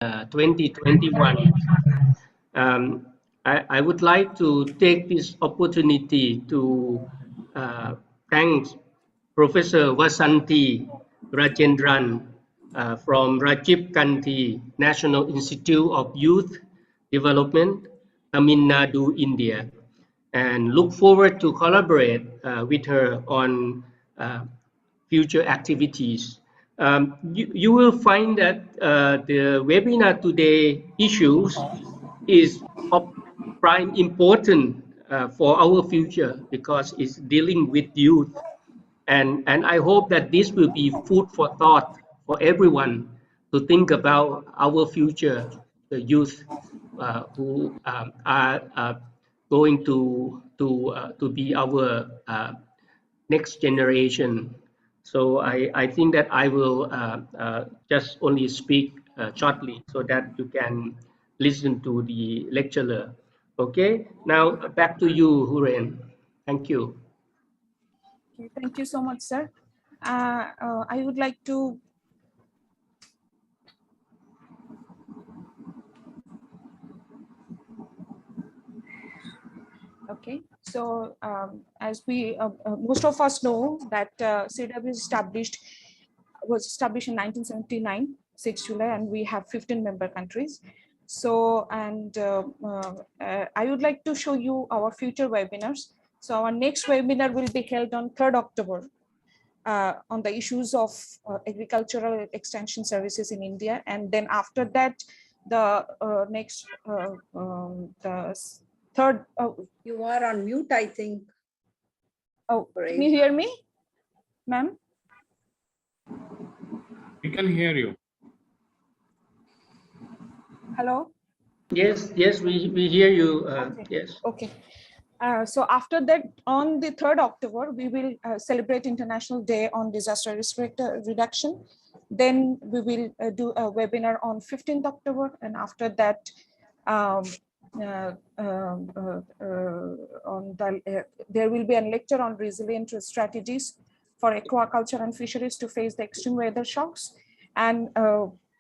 2021. Um, I would like to take this opportunity to thank Professor Vasanthi Rajendran from Rajiv Gandhi National Institute of Youth Development, Tamil Nadu, India, and look forward to collaborate with her on future activities. You will find that the webinar today issues is of prime importance for our future because it's dealing with youth. And I hope that this will be food for thought for everyone to think about our future, the youth who are going to be our next generation. So I think that I will just only speak shortly so that you can listen to the lecturer. Okay, now back to you, Huren. Thank you. Okay, thank you so much, sir. I would like to okay, so as we most of us know that CIRDAP was established in 1979, 6 July, and we have 15 member countries. So, and I would like to show you our future webinars. So our next webinar will be held on 3rd October on the issues of agricultural extension services in India. And then after that, the next, the third. You are on mute, I think. Oh, can you hear me, ma'am? We can hear you. Hello? Yes, we hear you. Okay. Yes. Okay. So after that, on the 3rd October, we will celebrate International Day on Disaster Risk Reduction. Then we will do a webinar on 15th October. And after that, there will be a lecture on resilient strategies for aquaculture and fisheries to face the extreme weather shocks. And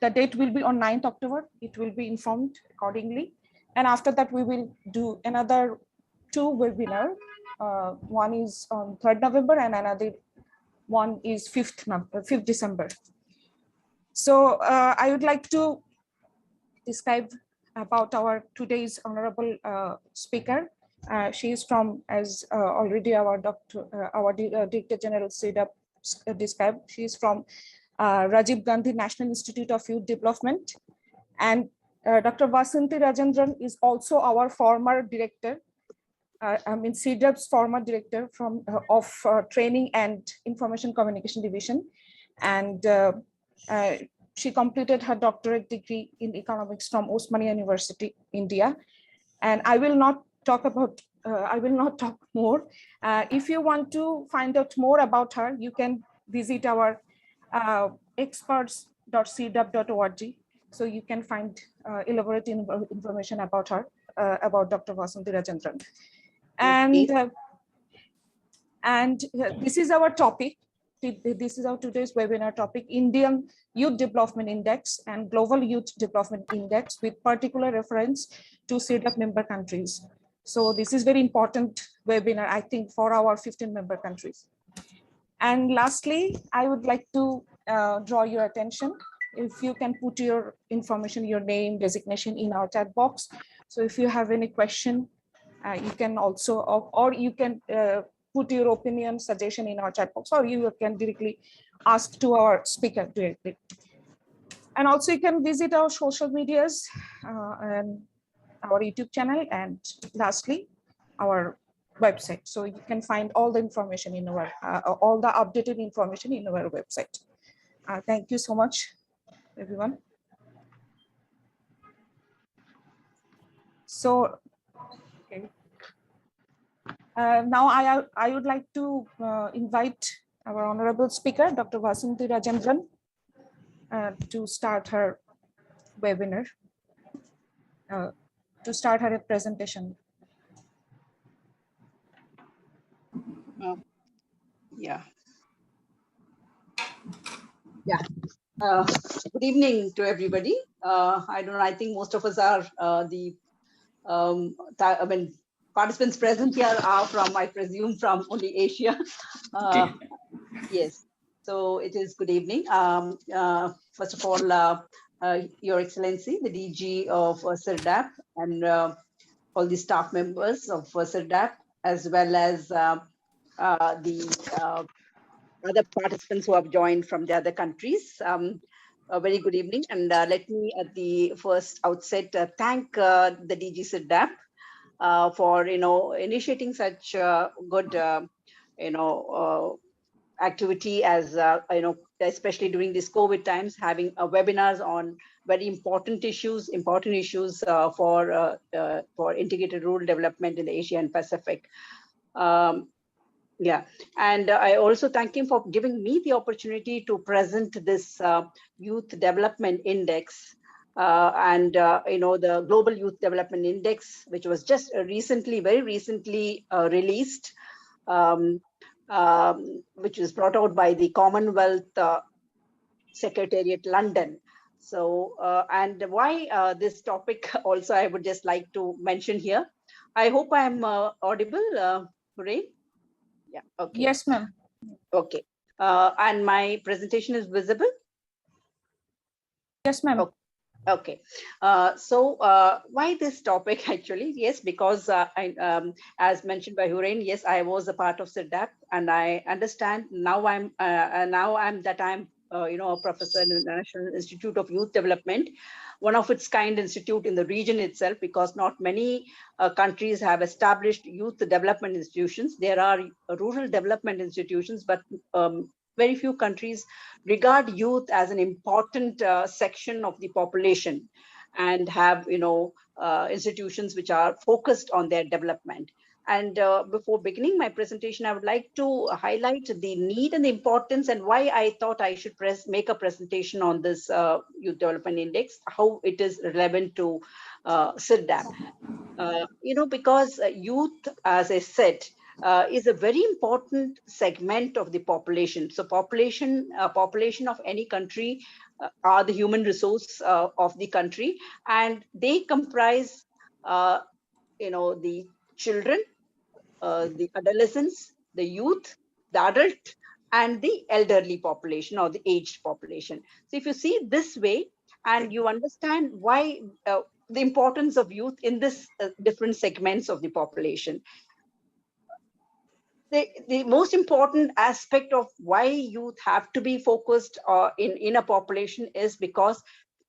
the date will be on 9th October. It will be informed accordingly. And after that, we will do another 2 webinar. One is on 3rd November and another one is 5th December. So I would like to describe about our today's honorable speaker. She is from, as already our Director General CIRDAP described, she is from Rajiv Gandhi National Institute of Youth Development. And Dr. Vasanthi Rajendran is also our former director, CIRDAP's former director from of Training and Information Communication Division. And she completed her doctorate degree in economics from Osmania University, India. And I will not talk about, I will not talk more. If you want to find out more about her, you can visit our experts.cirdap.org. So you can find elaborate information about her, about Dr. Vasanthi Rajendran. And this is our topic. This is our today's webinar topic: Indian Youth Development Index and Global Youth Development Index, with particular reference to CIRDAP member countries. So this is very important webinar, I think, for our 15 member countries. And lastly, I would like to draw your attention. If you can put your information, your name, designation in our chat box. So if you have any question, you can also, or you can put your opinion, suggestion in our chat box, or you can directly ask to our speaker directly. And also you can visit our social medias and our YouTube channel, and lastly, our website. So you can find all the information in our, all the updated information in our website. Thank you so much, everyone. So, okay. Now I would like to invite our honorable speaker, Dr. Vasanthi Rajendran, to start her webinar, to start her presentation. Yeah. Good evening to everybody. I don't know, I think most of us are participants present here are from, I presume, from only Asia. Yes, so it is good evening. First of all, Your Excellency, the DG of CIRDAP and all the staff members of CIRDAP, as well as the other participants who have joined from the other countries. A very good evening, and let me at the first outset thank the DG CIRDAP for initiating such good activity as especially during these COVID times, having webinars on very important issues for integrated rural development in the Asia and Pacific. Yeah, and I also thank him for giving me the opportunity to present this Youth Development Index the Global Youth Development Index, which was just very recently released, which was brought out by the Commonwealth Secretariat, London. So, and why this topic also I would just like to mention here. I hope I'm audible, Hooray. Yeah. Okay. Yes, ma'am. Okay. And my presentation is visible? Yes, ma'am. Okay. Why this topic actually? Yes, because as mentioned by Hooray, yes, I was a part of CIRDAP, and I understand now I'm a professor in the National Institute of Youth Development, one of its kind institute in the region itself, because not many countries have established youth development institutions. There are rural development institutions, but very few countries regard youth as an important section of the population and have institutions which are focused on their development. And before beginning my presentation, I would like to highlight the need and the importance and why I thought I should make a presentation on this Youth Development Index, how it is relevant to CIRDAP. Because youth, as I said, is a very important segment of the population. So population of any country are the human resource of the country, and they comprise the children, the adolescents, the youth, the adult, and the elderly population or the aged population. So if you see this way and you understand why the importance of youth in this different segments of the population, the most important aspect of why youth have to be focused in a population is because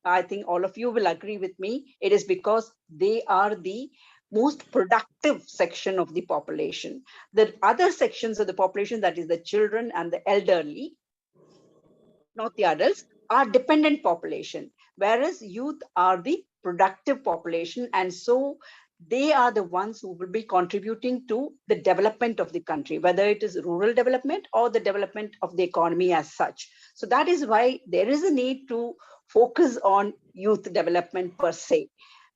I think all of you will agree with me. It is because they are the most productive section of the population. The other sections of the population, that is the children and the elderly, not the adults, are dependent population, whereas youth are the productive population. And so they are the ones who will be contributing to the development of the country, whether it is rural development or the development of the economy as such. So that is why there is a need to focus on youth development per se.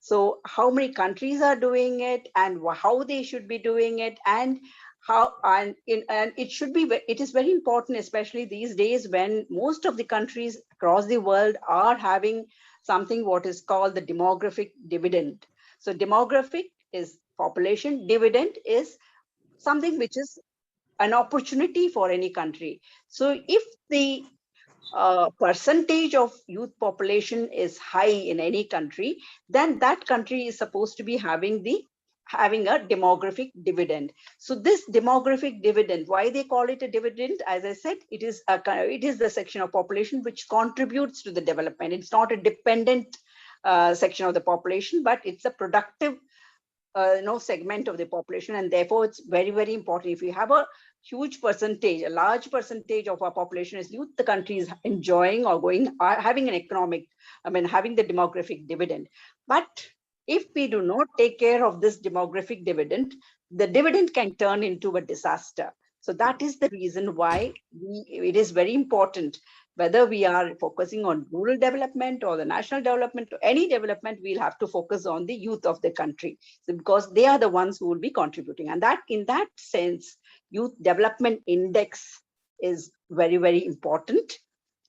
So how many countries are doing it and how they should be doing it, and it is very important, especially these days when most of the countries across the world are having something what is called the demographic dividend. So demographic is population, dividend is something which is an opportunity for any country. So if the percentage of youth population is high in any country, then that country is supposed to be having a demographic dividend. So this demographic dividend, why they call it a dividend, as I said, it is the section of population which contributes to the development. It's not a dependent section of the population, but it's a productive segment of the population, and therefore it's very, very important. If we have a huge percentage, a large percentage of our population is youth, the country is enjoying or having an economic, having the demographic dividend. But if we do not take care of this demographic dividend, the dividend can turn into a disaster. So that is the reason why it is very important, whether we are focusing on rural development or the national development or any development, we'll have to focus on the youth of the country, because they are the ones who will be contributing. And that, in that sense, Youth Development Index is very, very important.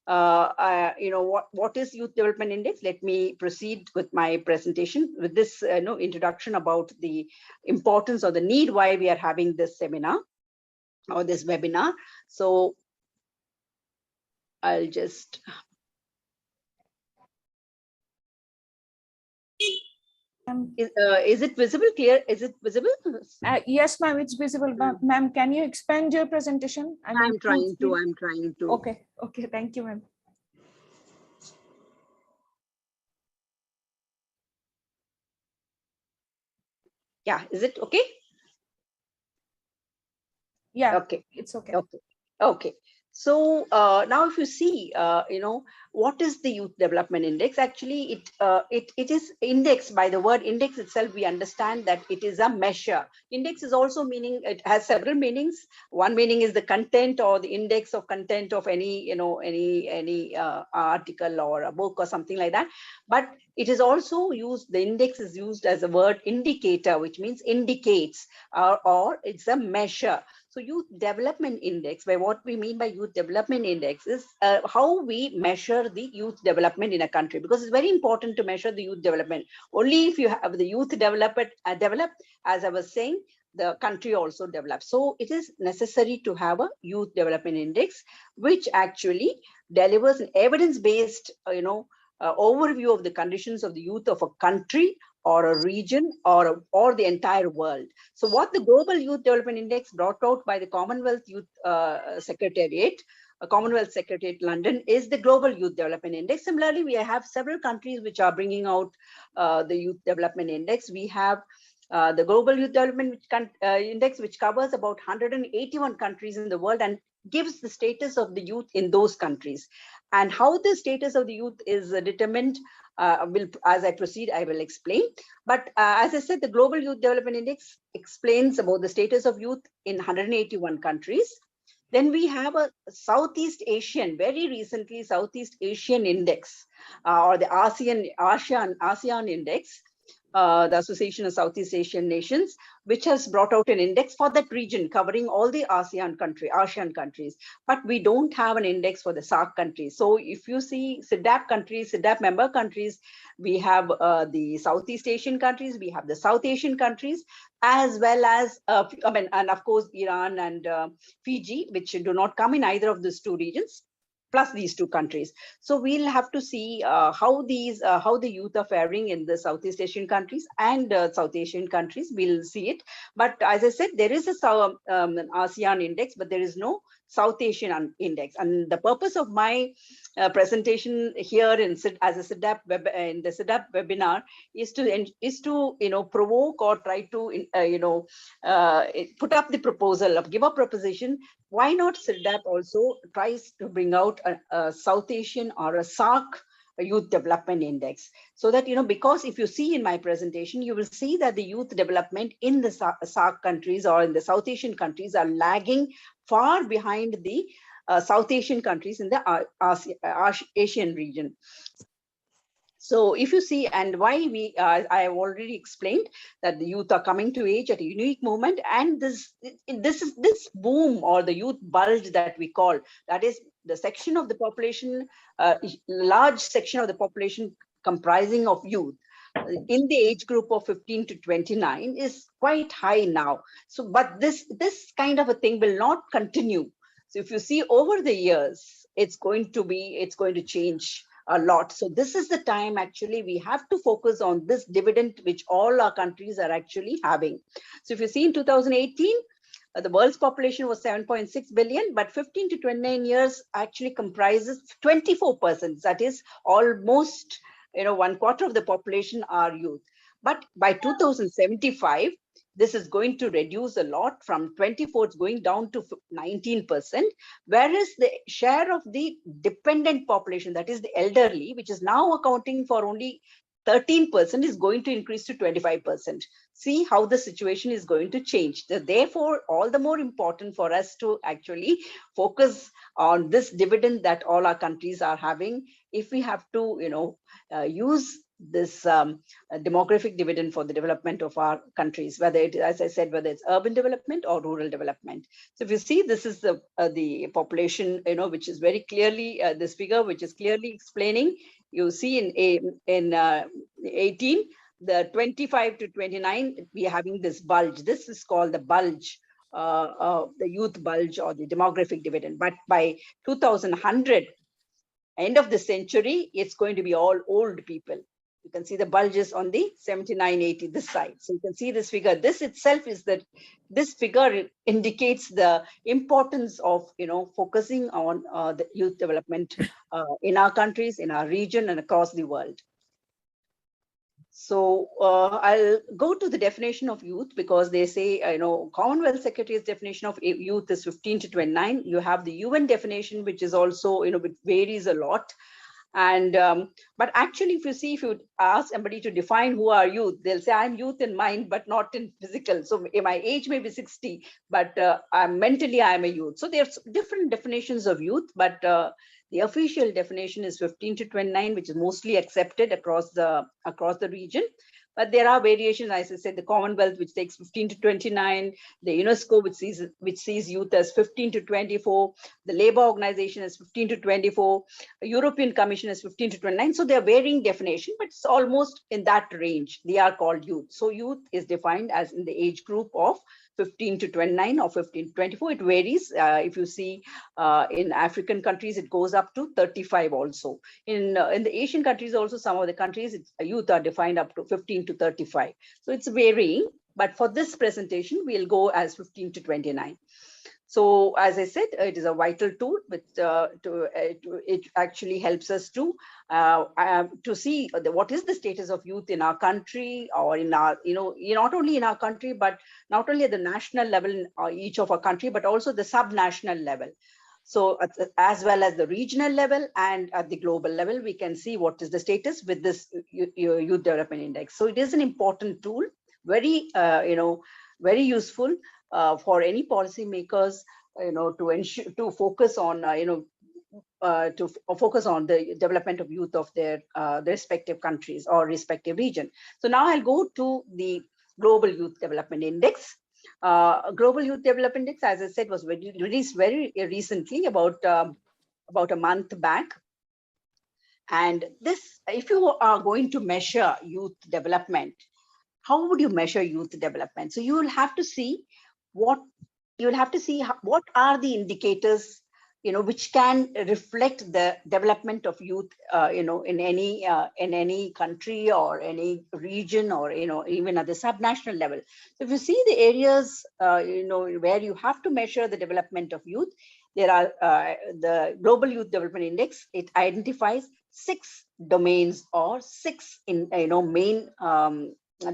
what is Youth Development Index? Let me proceed with my presentation with this introduction about the importance or the need why we are having this seminar or this webinar. So I'll just. Is it visible? Clear? Is it visible? Yes, ma'am, it's visible. Ma'am, can you expand your presentation? I'm trying to. Okay. Okay. Thank you, ma'am. Yeah. Is it okay? Yeah. Okay. It's okay. Okay. Okay. So now if you see, what is the Youth Development Index? Actually, it is indexed by the word index itself. We understand that it is a measure. Index is also meaning, it has several meanings. One meaning is the content or the index of content of any, any article or a book or something like that. But it is also used, the index is used as a word indicator, which means indicates, or it's a measure. So Youth Development Index, by what we mean by Youth Development Index is how we measure the youth development in a country, because it's very important to measure the youth development. Only if you have the youth developed, as I was saying, the country also develops. So it is necessary to have a Youth Development Index, which actually delivers an evidence-based, overview of the conditions of the youth of a country or a region or the entire world. So what the Global Youth Development Index brought out by the Commonwealth Youth Secretariat, Commonwealth Secretariat London, is the Global Youth Development Index. Similarly, we have several countries which are bringing out the Youth Development Index. We have the Global Youth Development Index, which covers about 181 countries in the world and gives the status of the youth in those countries. And how the status of the youth is determined, as I proceed, I will explain. But as I said, the Global Youth Development Index explains about the status of youth in 181 countries. Then we have a Southeast Asian, very recently Southeast Asian Index, or the ASEAN Index, the Association of Southeast Asian Nations, which has brought out an index for that region covering all the ASEAN countries. But we don't have an index for the SAARC countries. So if you see CIRDAP countries, CIRDAP member countries, we have the Southeast Asian countries, we have the South Asian countries, as well as, and of course, Iran and Fiji, which do not come in either of these two regions, plus these two countries. So we'll have to see how the youth are faring in the Southeast Asian countries and South Asian countries. We'll see it. But as I said, there is a an ASEAN index, but there is no South Asian index. And the purpose of my presentation here as a CIRDAP in the CIRDAP webinar is to provoke or try to put up the proposal, give a proposition. Why not CIRDAP also tries to bring out a South Asian or a SAARC Youth Development Index, so that, because if you see in my presentation, you will see that the youth development in the SAARC countries or in the South Asian countries are lagging far behind the South Asian countries in the Asian region. So if you see, and why I have already explained that the youth are coming to age at a unique moment, and this boom or the youth bulge that we call, that is the section of the population, large section of the population comprising of youth in the age group of 15 to 29 is quite high now. So, but this kind of a thing will not continue. So if you see over the years, it's going to change a lot. So this is the time actually we have to focus on this dividend which all our countries are actually having. So if you see in 2018, the world's population was 7.6 billion, but 15 to 29 years actually comprises 24%. That is almost, 1/4 of the population are youth. But by 2075, this is going to reduce a lot. From 24, it's going down to 19%, whereas the share of the dependent population, that is the elderly, which is now accounting for only 13%, is going to increase to 25%. See how the situation is going to change. Therefore, all the more important for us to actually focus on this dividend that all our countries are having. If we have to, use this demographic dividend for the development of our countries, whether it, as I said, whether it's urban development or rural development. So if you see, this is the population, which is very clearly this figure, which is clearly explaining. You see in 18, the 25 to 29, we are having this bulge. This is called the bulge, the youth bulge or the demographic dividend. But by 2100, end of the century, it's going to be all old people. You can see the bulges on the 7980 this side. So you can see this figure. This itself is that this figure indicates the importance of focusing on the youth development in our countries, in our region, and across the world. So I'll go to the definition of youth, because they say, Commonwealth Secretary's definition of youth is 15 to 29. You have the UN definition, which is also, which varies a lot. And but actually, if you ask somebody to define who are youth, they'll say I'm youth in mind, but not in physical. So my age may be 60, but mentally I'm a youth. So there's different definitions of youth, but the official definition is 15 to 29, which is mostly accepted across the region. But there are variations, as I said, the Commonwealth, which takes 15 to 29, the UNESCO, which sees youth as 15 to 24, the Labour Organization is 15 to 24, the European Commission is 15 to 29. So they are varying definition, but it's almost in that range. They are called youth. So youth is defined as in the age group of 15 to 29 or 15 to 24. It varies. If you see in African countries, it goes up to 35 also. In the Asian countries also, some of the countries, youth are defined up to 15 to 35. So it's varying. But for this presentation, we'll go as 15 to 29. So as I said, it is a vital tool, but it actually helps us to see what is the status of youth in our country, or in our, not only in our country, but not only at the national level in each of our country, but also the sub-national level. So as well as the regional level and at the global level, we can see what is the status with this Youth Development Index. So it is an important tool, very, very useful for any policymakers, to focus on, focus on the development of youth of their respective countries or respective region. So now I'll go to the Global Youth Development Index. Global Youth Development Index, as I said, was released very recently, about a month back. And this, if you are going to measure youth development, how would you measure youth development? So you will have to see what are the indicators, which can reflect the development of youth, in any country or any region, or even at the subnational level. So if you see the areas, where you have to measure the development of youth, there are the Global Youth Development Index. It identifies 6 domains or 6 main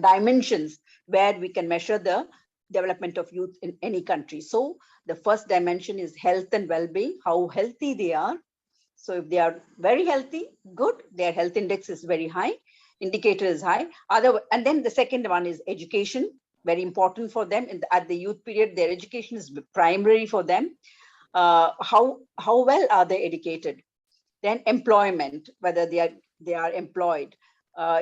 dimensions where we can measure the development of youth in any country. So the first dimension is health and well-being, how healthy they are. So if they are very healthy, good, their health index is very high, indicator is high. And then the second one is education, very important for them. At the youth period, their education is primary for them. How well are they educated? Then employment, whether they are employed.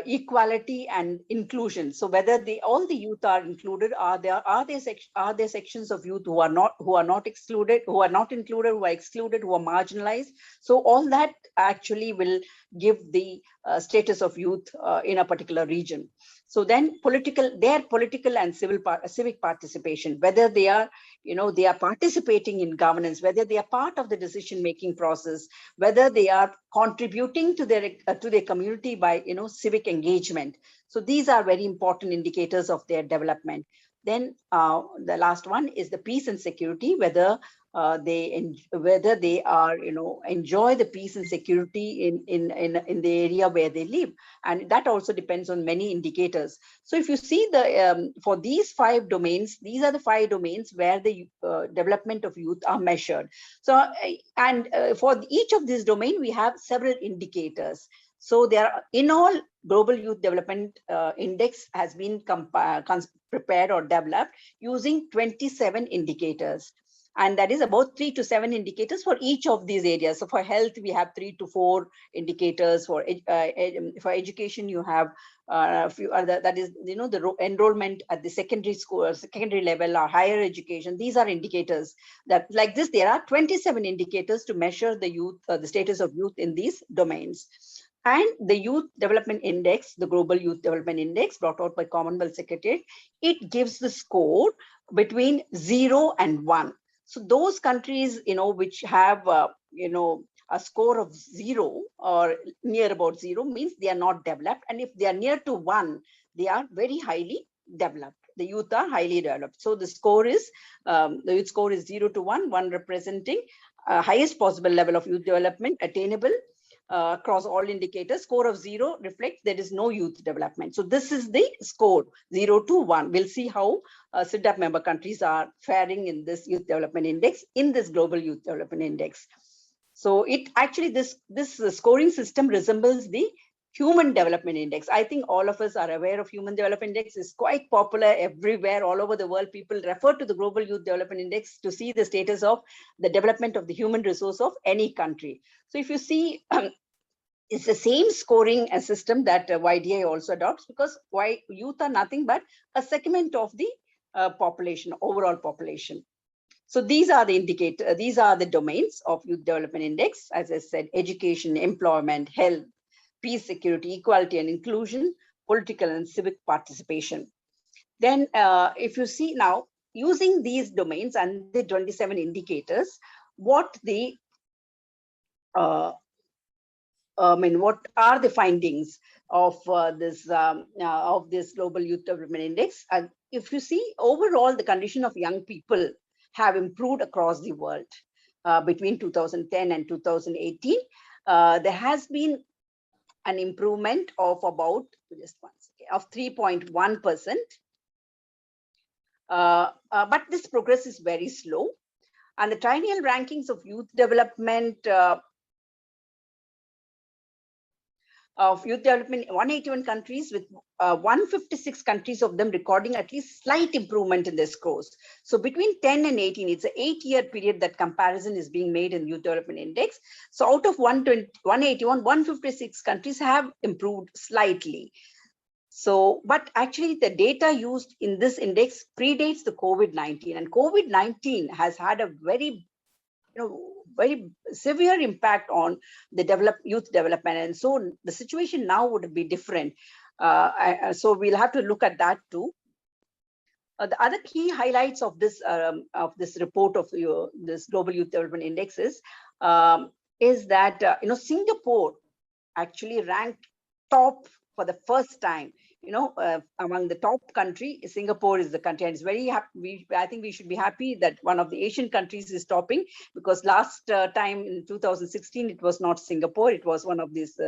Equality and inclusion. So whether all the youth are included, are there sections of youth who are not excluded, who are not included, who are excluded, who are marginalized? So all that actually will give the status of youth in a particular region. So then their political and civic participation, whether they are participating in governance, whether they are part of the decision-making process, whether they are contributing to their community by civic engagement. So these are very important indicators of their development. Then the last one is the peace and security, whether they are enjoy the peace and security in the area where they live, and that also depends on many indicators. So if you see for these 5 domains, these are the 5 domains where the development of youth are measured. So for each of these domain, we have several indicators. So there are, in all, Global Youth Development Index has been prepared or developed using 27 indicators. And that is about 3 to 7 indicators for each of these areas. So for health, we have 3 to 4 indicators. For education, you have a few other, that is, the enrollment at the secondary school, secondary level, or higher education. These are indicators that, like this, there are 27 indicators to measure the youth, the status of youth in these domains. And the Youth Development Index, the Global Youth Development Index, brought out by Commonwealth Secretariat, it gives the score between 0 and 1. So those countries, which have, a score of 0 or near about 0 means they are not developed. And if they are near to 1, they are very highly developed. The youth are highly developed. So the score is, the youth score is 0 to 1, 1 representing highest possible level of youth development attainable across all indicators. Score of 0 reflects there is no youth development. So this is the score, 0 to 1. We'll see how CIRDAP member countries are faring in this Youth Development Index, in this Global Youth Development Index. So it actually, this scoring system resembles the Human Development Index. I think all of us are aware of Human Development Index. Is quite popular everywhere, all over the world. People refer to the Global Youth Development Index to see the status of the development of the human resource of any country. So if you see, it's the same scoring system that YDI also adopts, because youth are nothing but a segment of the population, overall population. So these are the indicators, these are the domains of Youth Development Index. As I said, education, employment, health, peace, security, equality and inclusion, political and civic participation. Then if you see now, using these domains and the 27 indicators, what are the findings of this Global Youth Development Index? And if you see, overall, the condition of young people have improved across the world between 2010 and 2018. There has been an improvement of about, of 3.1%. But this progress is very slow. And the triennial rankings of youth development, 181 countries, with 156 countries of them recording at least slight improvement in their scores. So between 10 and 18, it's an 8-year period that comparison is being made in Youth Development Index. So out of 181, 156 countries have improved slightly. So, but actually the data used in this index predates the COVID-19, and COVID-19 has had a very severe impact on the youth development, and so the situation now would be different. So we'll have to look at that too. The other key highlights of this report of this Global Youth Development Index is that Singapore actually ranked top for the first time. Among the top country, Singapore is the country, and it's very happy. I think we should be happy that one of the Asian countries is topping, because last time in 2016 it was not Singapore, it was one of these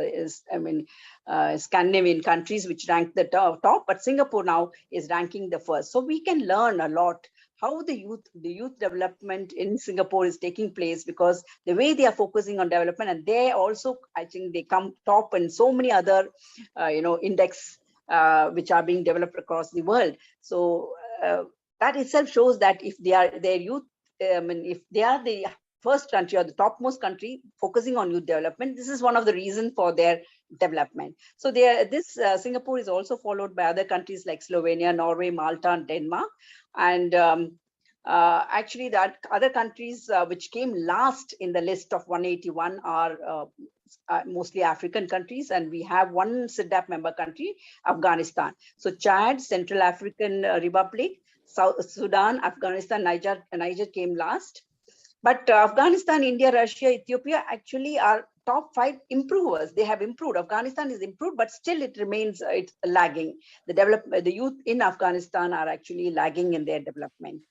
Scandinavian countries which ranked the top, but Singapore now is ranking the first. So we can learn a lot how the youth development in Singapore is taking place, because the way they are focusing on development, and they also, I think, they come top in so many other index which are being developed across the world. So that itself shows that if they are their youth, if they are the first country or the topmost country focusing on youth development, this is one of the reasons for their development. So Singapore is also followed by other countries like Slovenia, Norway, Malta, and Denmark. And actually, that other countries which came last in the list of 181 are mostly African countries, and we have one CIRDAP member country, Afghanistan. So Chad, Central African Republic, South Sudan, Afghanistan, Niger came last. But Afghanistan, India, Russia, Ethiopia actually are top 5 improvers. They have improved. Afghanistan is improved, but still it remains it's lagging. The youth in Afghanistan are actually lagging in their development.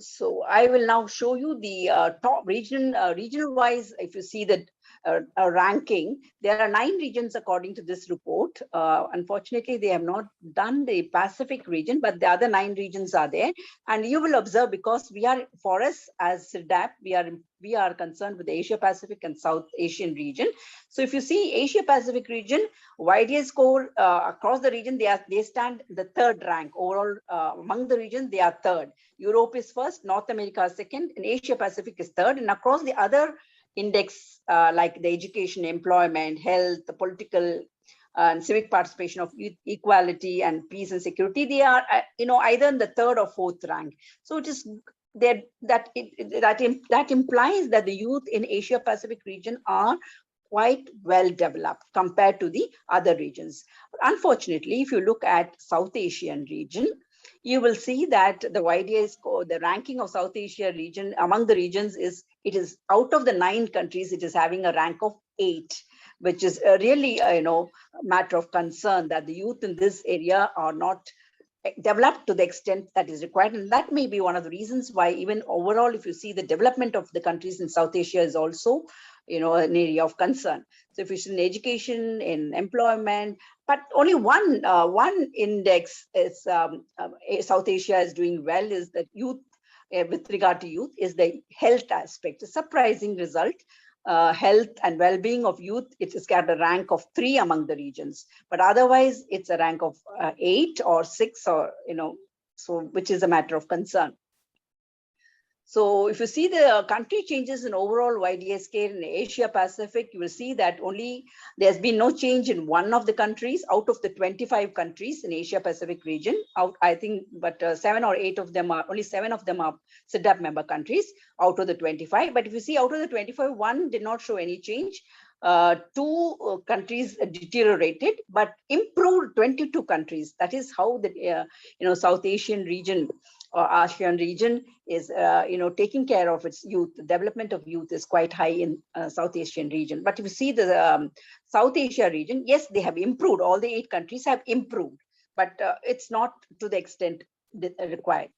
So I will now show you the top regional-wise. If you see that ranking. There are 9 regions according to this report. Unfortunately, they have not done the Pacific region, but the other 9 regions are there. And you will observe, because for us as CIRDAP, we are concerned with the Asia Pacific and South Asian region. So if you see Asia Pacific region, YDA score across the region, they stand the 3rd rank overall. Among the regions, they are 3rd. Europe is 1st, North America is 2nd, and Asia Pacific is 3rd. And across the other index, like the education, employment, health, the political and civic participation of youth, equality and peace and security, they are either in the 3rd or 4th rank. So it is that implies that the youth in Asia Pacific region are quite well developed compared to the other regions. But unfortunately, if you look at South Asian region, you will see that the YDA score, the ranking of South Asia region among the regions is out of the 9 countries, it is having a rank of 8, which is really a matter of concern that the youth in this area are not developed to the extent that is required. And that may be one of the reasons why even overall, if you see the development of the countries in South Asia is also an area of concern. So if you see in education, in employment, but only one index is South Asia is doing well, is that youth, with regard to youth, is the health aspect. A surprising result. Health and well-being of youth, it has got a rank of 3 among the regions, but otherwise it's a rank of 8 or 6, or so, which is a matter of concern. So if you see the country changes in overall YDA scale in Asia Pacific, you will see that there's been no change in one of the countries out of the 25 countries in Asia Pacific region. I think, but 7 or 8 of them only 7 of them are CIRDAP member countries out of the 25. But if you see out of the 25, 1 did not show any change. 2 countries deteriorated, but improved 22 countries. That is how the South Asian region or ASEAN region is taking care of its youth. The development of youth is quite high in South Asian region. But if you see the South Asia region, yes, they have improved. All the 8 countries have improved, but it's not to the extent required,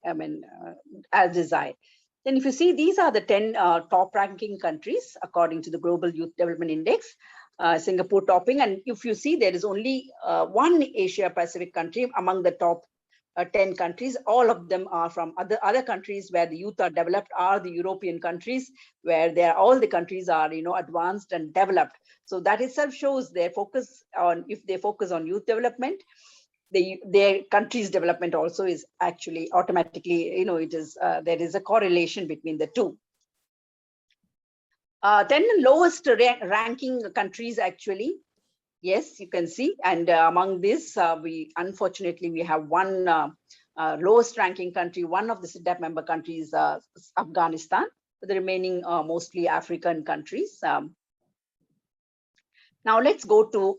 as desired. Then if you see, these are the 10 top ranking countries according to the Global Youth Development Index, Singapore topping. And if you see, there is only 1 Asia Pacific country among the top 10 countries. All of them are from other countries where the youth are developed, are the European countries, where all the countries are advanced and developed. So that itself shows their focus on, if they focus on youth development, their country's development also is actually automatically, there is a correlation between the two. 10 lowest ranking countries actually. Yes, you can see. And among this, unfortunately, we have one lowest ranking country, one of the CIRDAP member countries, Afghanistan, the remaining mostly African countries. Now let's go to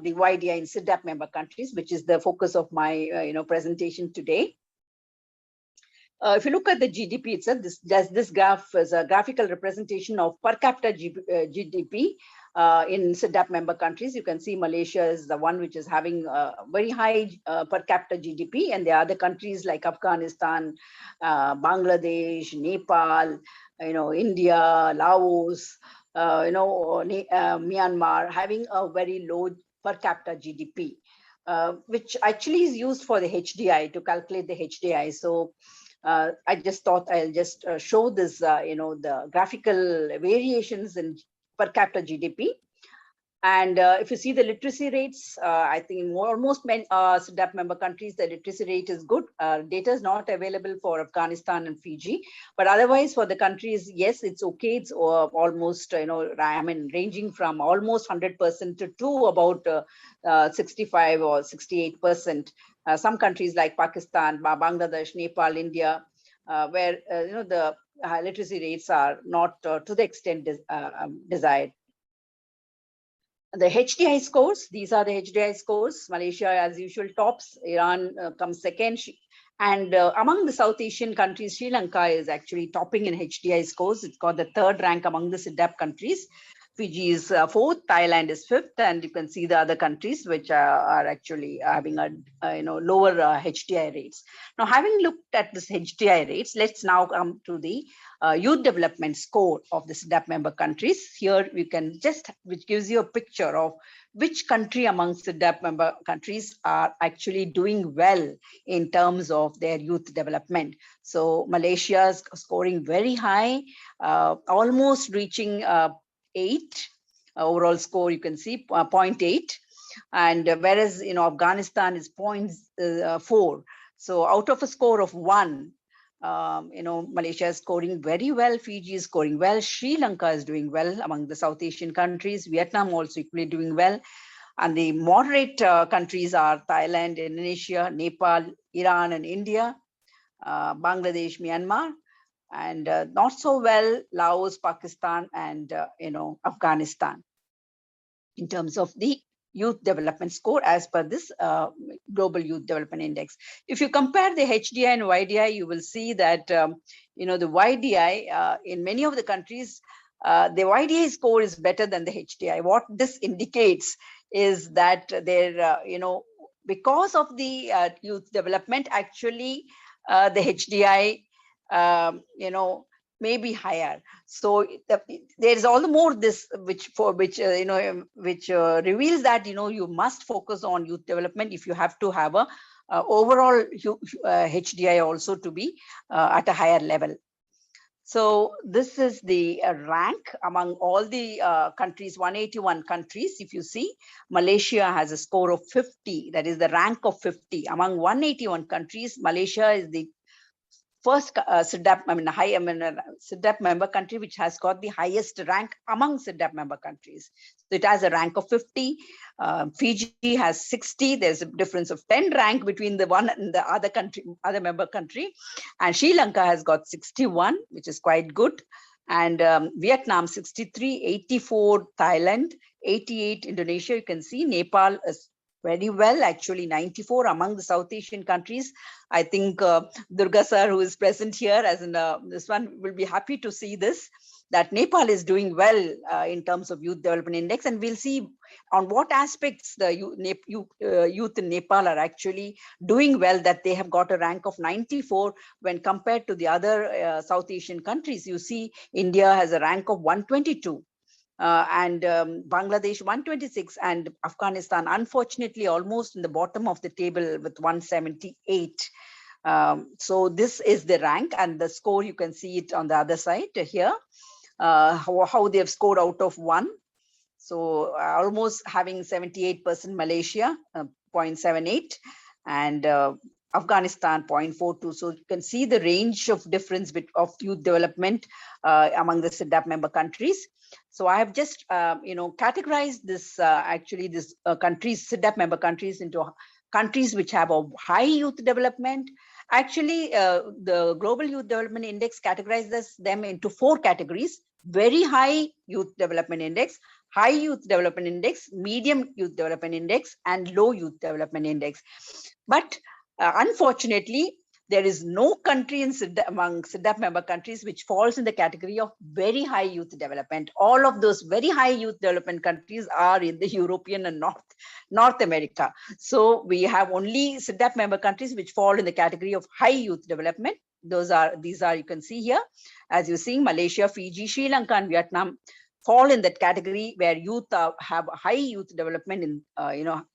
the YDI in CIRDAP member countries, which is the focus of my presentation today. If you look at the GDP itself, this graph is a graphical representation of per capita GDP in CIRDAP member countries. You can see Malaysia is the one which is having very high per capita GDP, and there are other countries like Afghanistan, Bangladesh, Nepal, India, Laos, Myanmar having a very low per capita GDP, which actually is used for the HDI, to calculate the HDI. So I just thought I'll just show this, the graphical variations in per capita GDP. And if you see the literacy rates, I think in almost many CIRDAP member countries, the literacy rate is good. Data is not available for Afghanistan and Fiji, but otherwise for the countries, yes, it's okay. It's almost, ranging from almost 100% to about 65 or 68%. Some countries like Pakistan, Bangladesh, Nepal, India, where the literacy rates are not to the extent desired. The HDI scores, these are the HDI scores. Malaysia, as usual, tops. Iran comes second. And among the South Asian countries, Sri Lanka is actually topping in HDI scores. It's got the 3rd rank among the CIRDAP countries. Fiji is fourth, Thailand is fifth, and you can see the other countries which are actually having a lower HDI rates. Now, having looked at this HDI rates, let's now come to the youth development score of the CIRDAP member countries. Here we can which gives you a picture of which country amongst CIRDAP member countries are actually doing well in terms of their youth development. So Malaysia is scoring very high, almost reaching 8 overall score, you can see 0.8, and whereas Afghanistan is 0.4. So out of a score of 1, Malaysia is scoring very well, Fiji is scoring well, Sri Lanka is doing well among the South Asian countries, Vietnam also equally doing well, and the moderate countries are Thailand, Indonesia, Nepal, Iran, and India, Bangladesh, Myanmar, and not so well Laos, Pakistan, and Afghanistan in terms of the youth development score as per this Global Youth Development Index. If you compare the HDI and YDI, you will see that the YDI in many of the countries, the YDI score is better than the HDI. What this indicates is that there, because of the youth development, actually the HDI may be higher. So there is all the more this which reveals that you must focus on youth development if you have to have a overall HDI also to be at a higher level. So this is the rank among all the countries, 181 countries. If you see, Malaysia has a score of 50. That is the rank of 50 among 181 countries. Malaysia is the first CIRDAP, CIRDAP member country which has got the highest rank among CIRDAP member countries. So it has a rank of 50. Fiji has 60. There's a difference of 10 rank between the one and the other member country. And Sri Lanka has got 61, which is quite good. And Vietnam 63, 84 Thailand, 88 Indonesia. You can see Nepal is very well, actually 94 among the South Asian countries. I think Durga sir, who is present here as in this one, will be happy to see this, that Nepal is doing well in terms of youth development index. And we'll see on what aspects the youth in Nepal are actually doing well, that they have got a rank of 94 when compared to the other South Asian countries. You see India has a rank of 122. And Bangladesh 126, and Afghanistan unfortunately almost in the bottom of the table with 178. So this is the rank, and the score you can see it on the other side here, how they have scored out of 1. So almost having 78% Malaysia, 0.78, and Afghanistan 0.42. So you can see the range of difference of youth development among the CIRDAP member countries. So I have just categorized this this countries, CIRDAP member countries, into countries which have a high youth development. Actually, the Global Youth Development Index categorizes them into 4 categories: very high youth development index, high youth development index, medium youth development index, and low youth development index. But unfortunately, there is no country among CIRDAP member countries which falls in the category of very high youth development. All of those very high youth development countries are in the European and North America. So we have only CIRDAP member countries which fall in the category of high youth development. These are you can see here, as you see, Malaysia, Fiji, Sri Lanka, and Vietnam fall in that category where youth have high youth development in,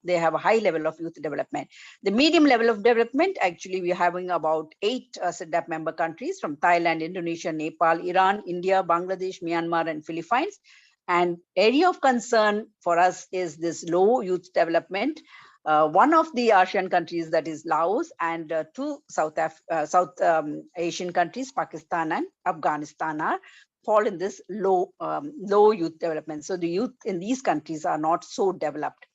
they have a high level of youth development. The medium level of development, actually, we're having about 8 CIRDAP member countries from Thailand, Indonesia, Nepal, Iran, India, Bangladesh, Myanmar, and Philippines. And area of concern for us is this low youth development. One of the ASEAN countries, that is Laos, and 2 South Asian countries, Pakistan and Afghanistan, fall in this low youth development. So the youth in these countries are not so developed.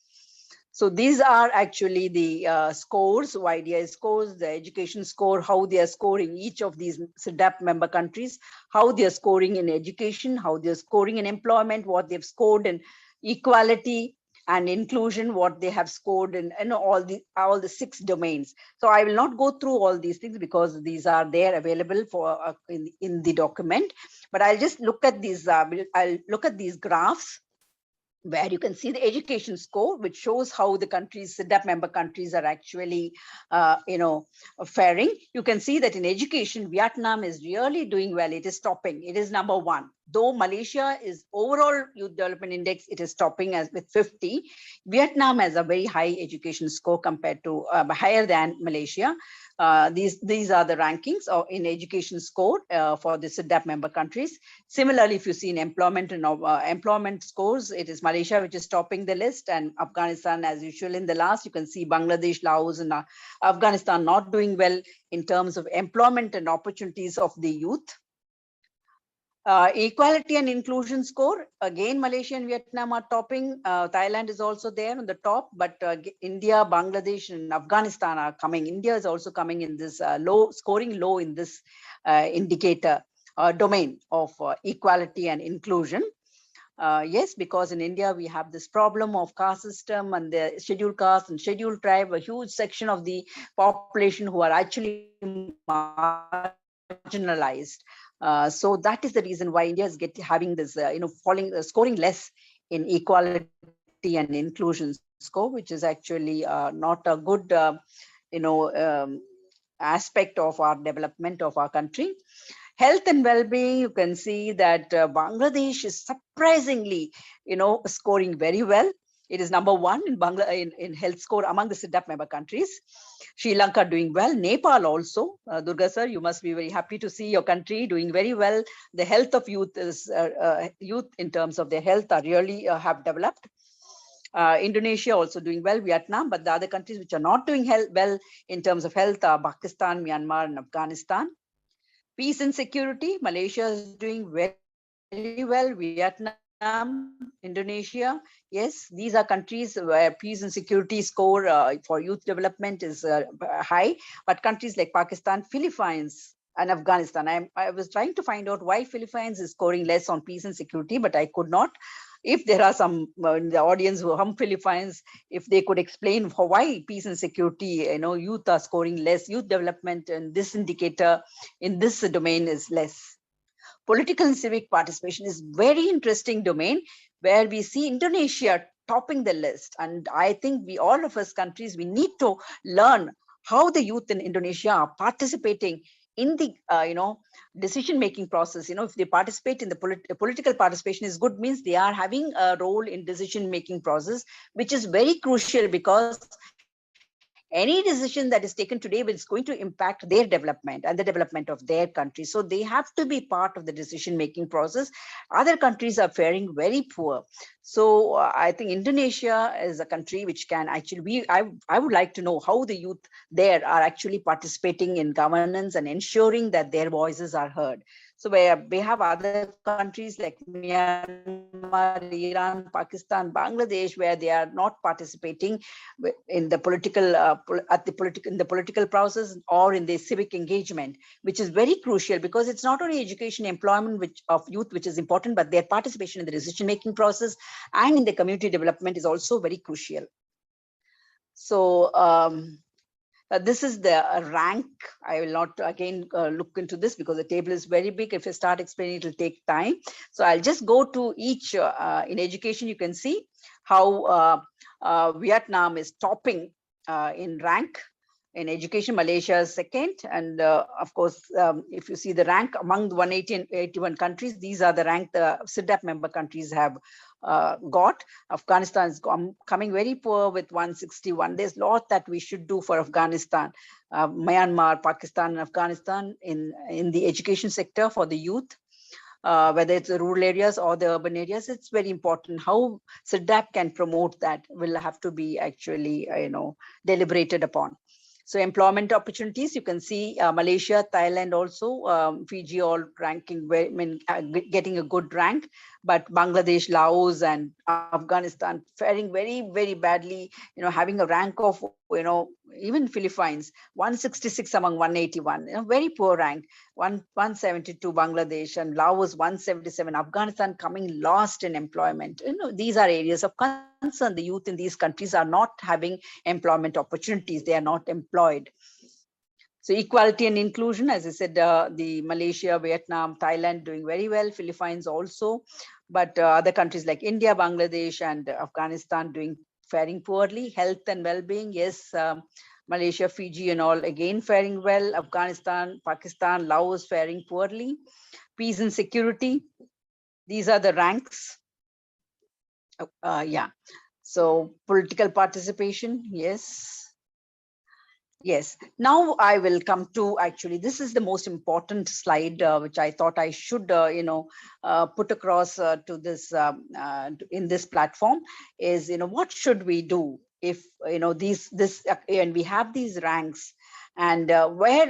So these are actually the scores, YDI scores, the education score, how they are scoring each of these CIRDAP member countries, how they are scoring in education, how they are scoring in employment, what they've scored in equality, and inclusion, what they have scored in all the 6 domains. So I will not go through all these things because these are there available for in the document, but I'll just look at these. I'll look at these graphs where you can see the education score, which shows how the countries, CIRDAP member countries, are actually, faring. You can see that in education, Vietnam is really doing well. It is topping. It is number 1. Though Malaysia is overall youth development index, it is topping as with 50. Vietnam has a very high education score compared to higher than Malaysia. These are the rankings in education score for the CIRDAP member countries. Similarly, if you see in employment and employment scores, it is Malaysia which is topping the list, and Afghanistan as usual in the last. You can see Bangladesh, Laos, and Afghanistan not doing well in terms of employment and opportunities of the youth. Equality and inclusion score, again, Malaysia and Vietnam are topping. Thailand is also there on the top, but India, Bangladesh, and Afghanistan are coming. India is also coming in this scoring low in this indicator domain of equality and inclusion. Yes, because in India, we have this problem of caste system and the scheduled caste and scheduled tribe, a huge section of the population who are actually marginalized. So that is the reason why India is having this, scoring less in equality and inclusion score, which is actually not a good, aspect of our development of our country. Health and well-being, you can see that Bangladesh is surprisingly, scoring very well. It is number 1 in health score among the CIRDAP member countries. Sri Lanka doing well. Nepal also. Durga sir, you must be very happy to see your country doing very well. The health of youth is youth in terms of their health are really have developed. Indonesia also doing well. Vietnam, but the other countries which are not doing well in terms of health are Pakistan, Myanmar, and Afghanistan. Peace and security, Malaysia is doing very well. Vietnam, Indonesia, yes, these are countries where peace and security score for youth development is high. But countries like Pakistan, Philippines, and Afghanistan, I was trying to find out why Philippines is scoring less on peace and security, but I could not. If there are some in the audience who are Philippines, if they could explain for why peace and security, youth are scoring less, youth development, and this indicator in this domain is less. Political and civic participation is very interesting domain where we see Indonesia topping the list. And I think all of us countries, we need to learn how the youth in Indonesia are participating in the decision-making process. If they participate in the political participation is good, means they are having a role in decision-making process, which is very crucial because any decision that is taken today is going to impact their development and the development of their country. So they have to be part of the decision-making process. Other countries are faring very poor. So I think Indonesia is a country which can actually I would like to know how the youth there are actually participating in governance and ensuring that their voices are heard. So where we have other countries like Myanmar, Iran, Pakistan, Bangladesh, where they are not participating in the political in the political process or in the civic engagement, which is very crucial because it's not only education, employment of youth which is important, but their participation in the decision-making process and in the community development is also very crucial. So this is the rank. I will not again look into this because the table is very big. If I start explaining, it will take time. So I'll just go to each. In education, you can see how Vietnam is topping in rank. In education, Malaysia is second. And of course, if you see the rank among the 180 and 81 countries, these are the rank the CIRDAP member countries have got. Afghanistan is coming very poor with 161. There's a lot that we should do for Afghanistan, Myanmar, Pakistan, and Afghanistan in the education sector for the youth. Whether it's the rural areas or the urban areas, it's very important. How CIRDAP can promote that will have to be actually, deliberated upon. So employment opportunities, you can see Malaysia, Thailand also, Fiji all ranking, getting a good rank. but Bangladesh, Laos, and Afghanistan faring very, very badly, having a rank of, even Philippines, 166 among 181, very poor rank, 172 Bangladesh, and Laos 177, Afghanistan coming last in employment. These are areas of concern. The youth in these countries are not having employment opportunities. They are not employed. So equality and inclusion, as I said, the Malaysia, Vietnam, Thailand doing very well, Philippines also, but other countries like India, Bangladesh, and Afghanistan faring poorly. Health and well-being, yes, Malaysia, Fiji, and all again faring well. Afghanistan, Pakistan, Laos faring poorly. Peace and security, these are the ranks. Yeah. So political participation, yes. Yes, now I will come to, actually, this is the most important slide, which I thought I should, put across to this, in this platform is, what should we do if, and we have these ranks, and where,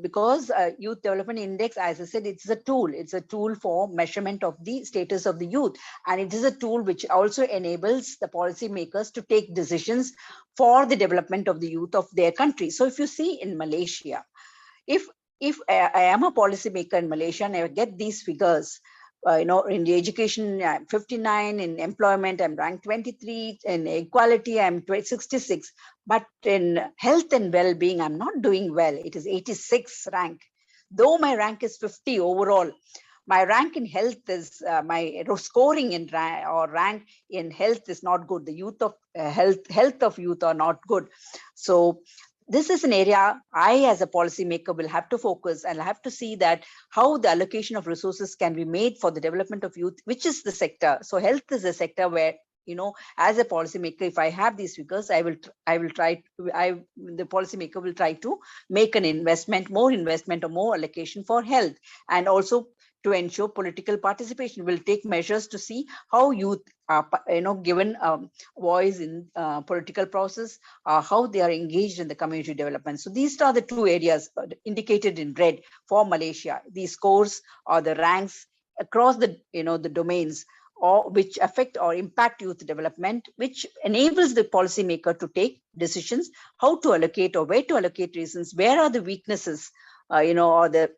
because Youth Development Index, as I said, it's a tool for measurement of the status of the youth. And it is a tool which also enables the policymakers to take decisions for the development of the youth of their country. So if you see in Malaysia, if I am a policymaker in Malaysia and I get these figures, in the education, I'm 59, in employment, I'm ranked 23, in equality, I'm 66, but in health and well-being, I'm not doing well. It is 86 rank. Though my rank is 50 overall, my rank in health is, my scoring in rank in health is not good. The youth of health of youth are not good. So this is an area I, as a policymaker, will have to focus, and have to see that how the allocation of resources can be made for the development of youth, which is the sector. So health is a sector where, as a policymaker, if I have these figures, the policymaker will try to make an investment, more investment or more allocation for health, and also to ensure political participation. Will take measures to see how youth are, given voice in political process, how they are engaged in the community development. So these are the two areas indicated in red for Malaysia. These scores or the ranks across the, the domains, or which affect or impact youth development, which enables the policymaker to take decisions, how to allocate or where to allocate reasons, where are the weaknesses, or the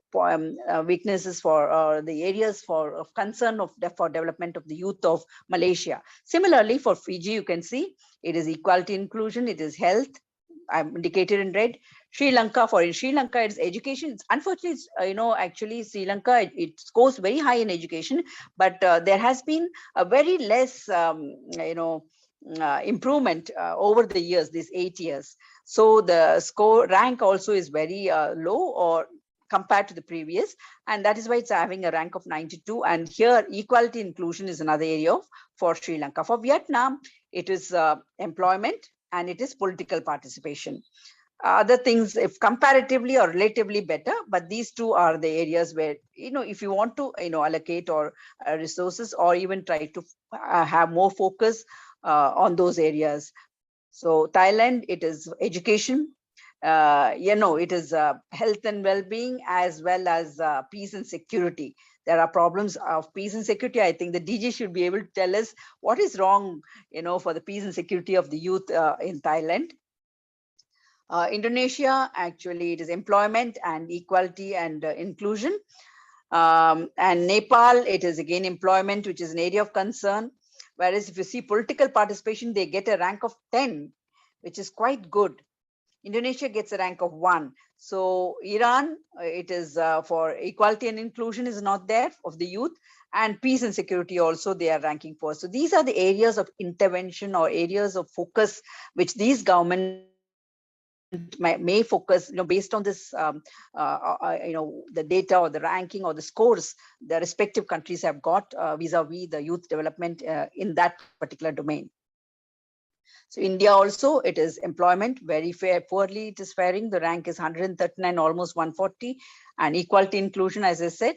weaknesses for the areas of concern for development of the youth of Malaysia. Similarly, for Fiji, you can see it is equality, inclusion, it is health, I'm indicated in red. Sri Lanka, it's education. It's, unfortunately, it's, actually Sri Lanka, it scores very high in education, but there has been a very less, improvement over the years, these 8 years. So the score rank also is very low, or compared to the previous, and that is why it's having a rank of 92. And here equality inclusion is another area for Sri Lanka. For Vietnam, it is employment and it is political participation. Other things, if comparatively or relatively better, but these two are the areas where, if you want to, allocate or resources, or even try to have more focus on those areas. So Thailand, it is education, it is health and well-being, as well as peace and security. There are problems of peace and security. I think the DG should be able to tell us what is wrong, for the peace and security of the youth in Thailand. Indonesia, actually, it is employment and equality and inclusion. And Nepal, it is again employment, which is an area of concern. Whereas if you see political participation, they get a rank of 10, which is quite good. Indonesia gets a rank of 1. So Iran, it is for equality and inclusion is not there of the youth, and peace and security also they are ranking for. So these are the areas of intervention or areas of focus which these governments may focus, based on this, the data or the ranking or the scores the respective countries have got vis-a-vis the youth development in that particular domain. So India also, it is employment, very poorly it is faring. The rank is 139, almost 140, and equality inclusion, as I said,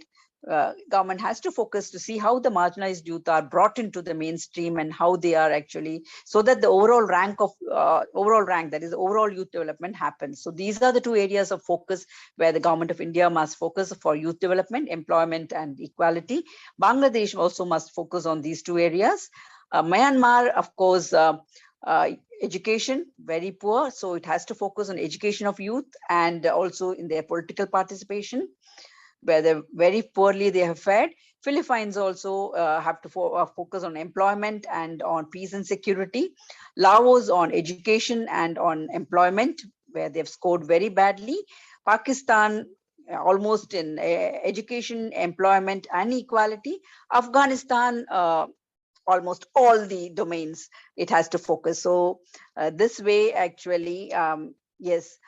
government has to focus to see how the marginalized youth are brought into the mainstream and how they are actually, so that the overall rank, that is overall youth development happens. So these are the two areas of focus where the government of India must focus for youth development, employment and equality. Bangladesh also must focus on these two areas. Myanmar, of course, education, very poor. So it has to focus on education of youth and also in their political participation, where they very poorly they have fared. Philippines also have to focus on employment and on peace and security. Laos on education and on employment, where they've scored very badly. Pakistan almost in education, employment and equality. Afghanistan, almost all the domains it has to focus. So this way actually, yes,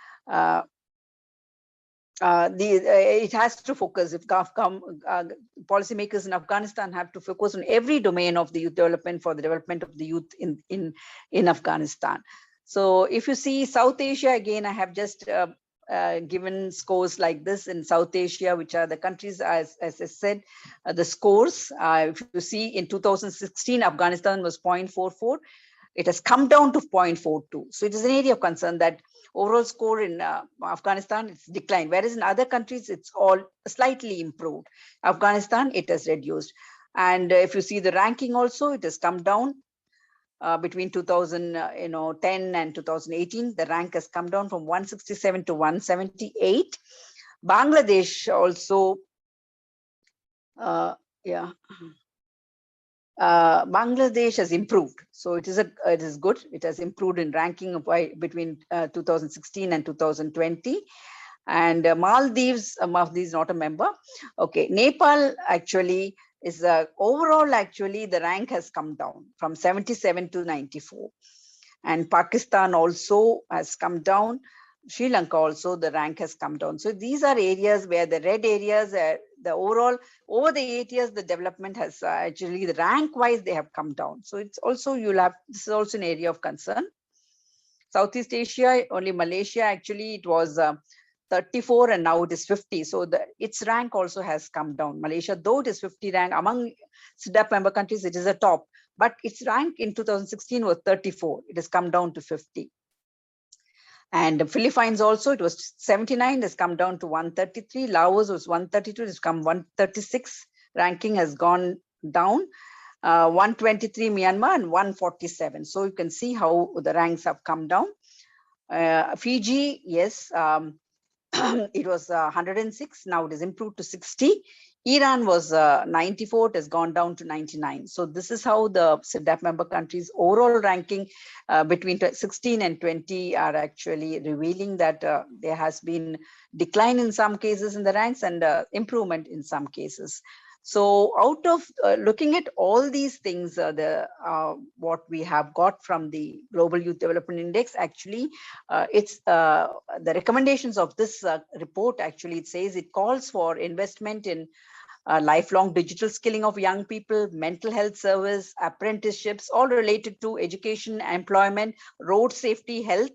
it has to focus. If policymakers in Afghanistan have to focus on every domain of the youth development for the development of the youth in Afghanistan. So if you see South Asia, again, I have just given scores like this in South Asia, which are the countries, as I said, the scores. If you see in 2016, Afghanistan was 0.44. It has come down to 0.42. So it is an area of concern that overall score in Afghanistan, it's declined, whereas in other countries, it's all slightly improved. Afghanistan, it has reduced. And if you see the ranking also, it has come down between 2010 and 2018. The rank has come down from 167 to 178. Bangladesh also, Bangladesh has improved, so it is good. It has improved in ranking between 2016 and 2020. And Maldives not a member. Okay, Nepal actually is overall actually the rank has come down from 77 to 94, and Pakistan also has come down. Sri Lanka also, the rank has come down. So these are areas where the red areas, the overall, over the 8 years, the development has actually, the rank wise, they have come down. So it's also, this is also an area of concern. Southeast Asia, only Malaysia, actually, it was 34 and now it is 50. So its rank also has come down. Malaysia, though it is 50 rank, among CIRDAP member countries, it is a top. But its rank in 2016 was 34. It has come down to 50. And the Philippines also, it was 79, it has come down to 133. Laos was 132, it has come 136. Ranking has gone down. 123 Myanmar and 147. So you can see how the ranks have come down. Fiji, yes, it was 106, now it is improved to 60. Iran was 94, it has gone down to 99. So this is how the CIRDAP member countries overall ranking between 16 and 20 are actually revealing that there has been decline in some cases in the ranks and improvement in some cases. So out of looking at all these things, what we have got from the Global Youth Development Index, actually, it's the recommendations of this report, actually, it says it calls for investment in lifelong digital skilling of young people, mental health service, apprenticeships, all related to education, employment, road safety, health.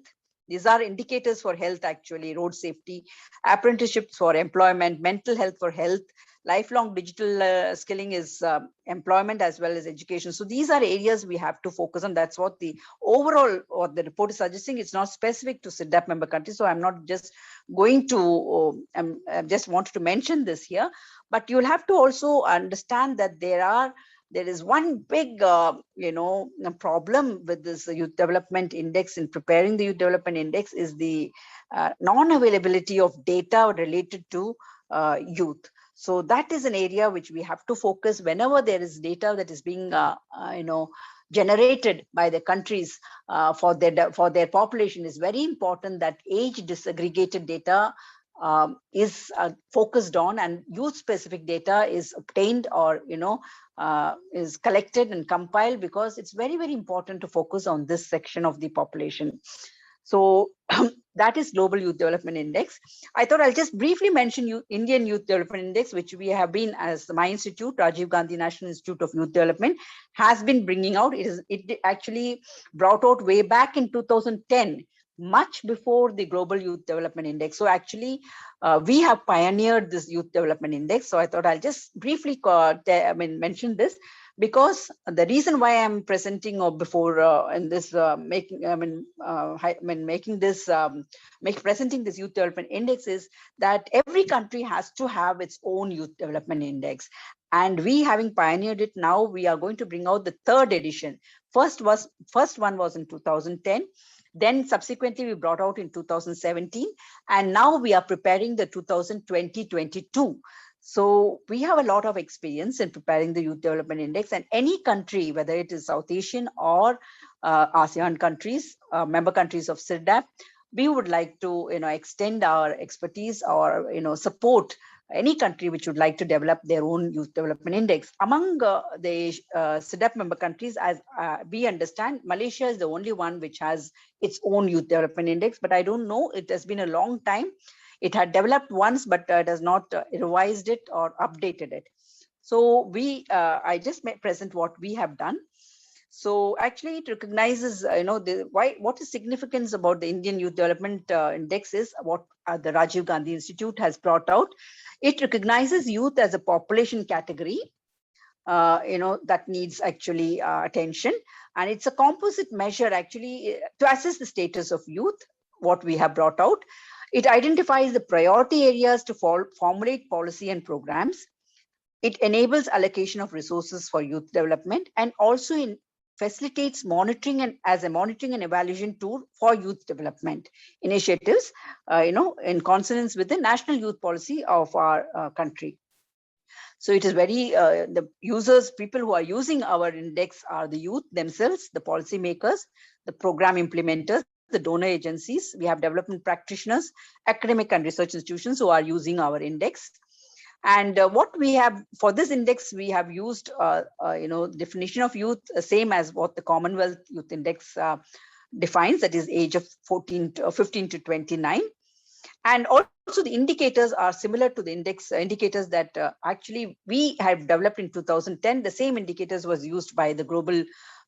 These are indicators for health, actually, road safety, apprenticeships for employment, mental health for health, lifelong digital skilling is employment as well as education. So these are areas we have to focus on. That's what the overall, what the report is suggesting. It's not specific to CIRDAP member countries. So I'm not just going to, I just wanted to mention this here, but you'll have to also understand that there is one big, problem with this youth development index. In preparing the youth development index is the non-availability of data related to youth. So that is an area which we have to focus whenever there is data that is being, generated by the countries for their population. Is very important that age disaggregated data is focused on, and youth specific data is obtained or is collected and compiled, because it's very, very important to focus on this section of the population. So that is Global Youth Development Index. I thought I'll just briefly mention Indian Youth Development Index, which we have been, as my institute, Rajiv Gandhi National Institute of Youth Development, has been bringing out. It actually brought out way back in 2010. much before the Global Youth Development Index. So actually, we have pioneered this Youth Development Index. So I thought I'll just briefly mention this, because the reason why I'm presenting or before in this presenting this Youth Development Index is that every country has to have its own Youth Development Index. And we, having pioneered it, now we are going to bring out the 3rd edition. First one was in 2010. Then subsequently we brought out in 2017, and now we are preparing the 2020-22. So we have a lot of experience in preparing the Youth Development Index, and any country, whether it is South Asian or ASEAN countries, member countries of CIRDAP, we would like to extend our expertise or support any country which would like to develop their own Youth Development Index. Among the CIRDAP member countries, as we understand, Malaysia is the only one which has its own Youth Development Index, but I don't know, it has been a long time. It had developed once, but it has not revised it or updated it. So I just present what we have done. So actually it recognizes, what is significance about the Indian Youth Development Index is what the Rajiv Gandhi Institute has brought out. It recognizes youth as a population category, that needs actually attention. And it's a composite measure actually to assess the status of youth, what we have brought out. It identifies the priority areas to formulate policy and programs. It enables allocation of resources for youth development, and also facilitates monitoring and as a monitoring and evaluation tool for youth development initiatives, in consonance with the national youth policy of our country. So it is very, the users, people who are using our index are the youth themselves, the policymakers, the program implementers, the donor agencies. We have development practitioners, academic and research institutions who are using our index. And what we have for this index, we have used, definition of youth, same as what the Commonwealth Youth Index defines, that is age of 15 to 29. And also the indicators are similar to the index indicators that actually we have developed in 2010. The same indicators was used by the Global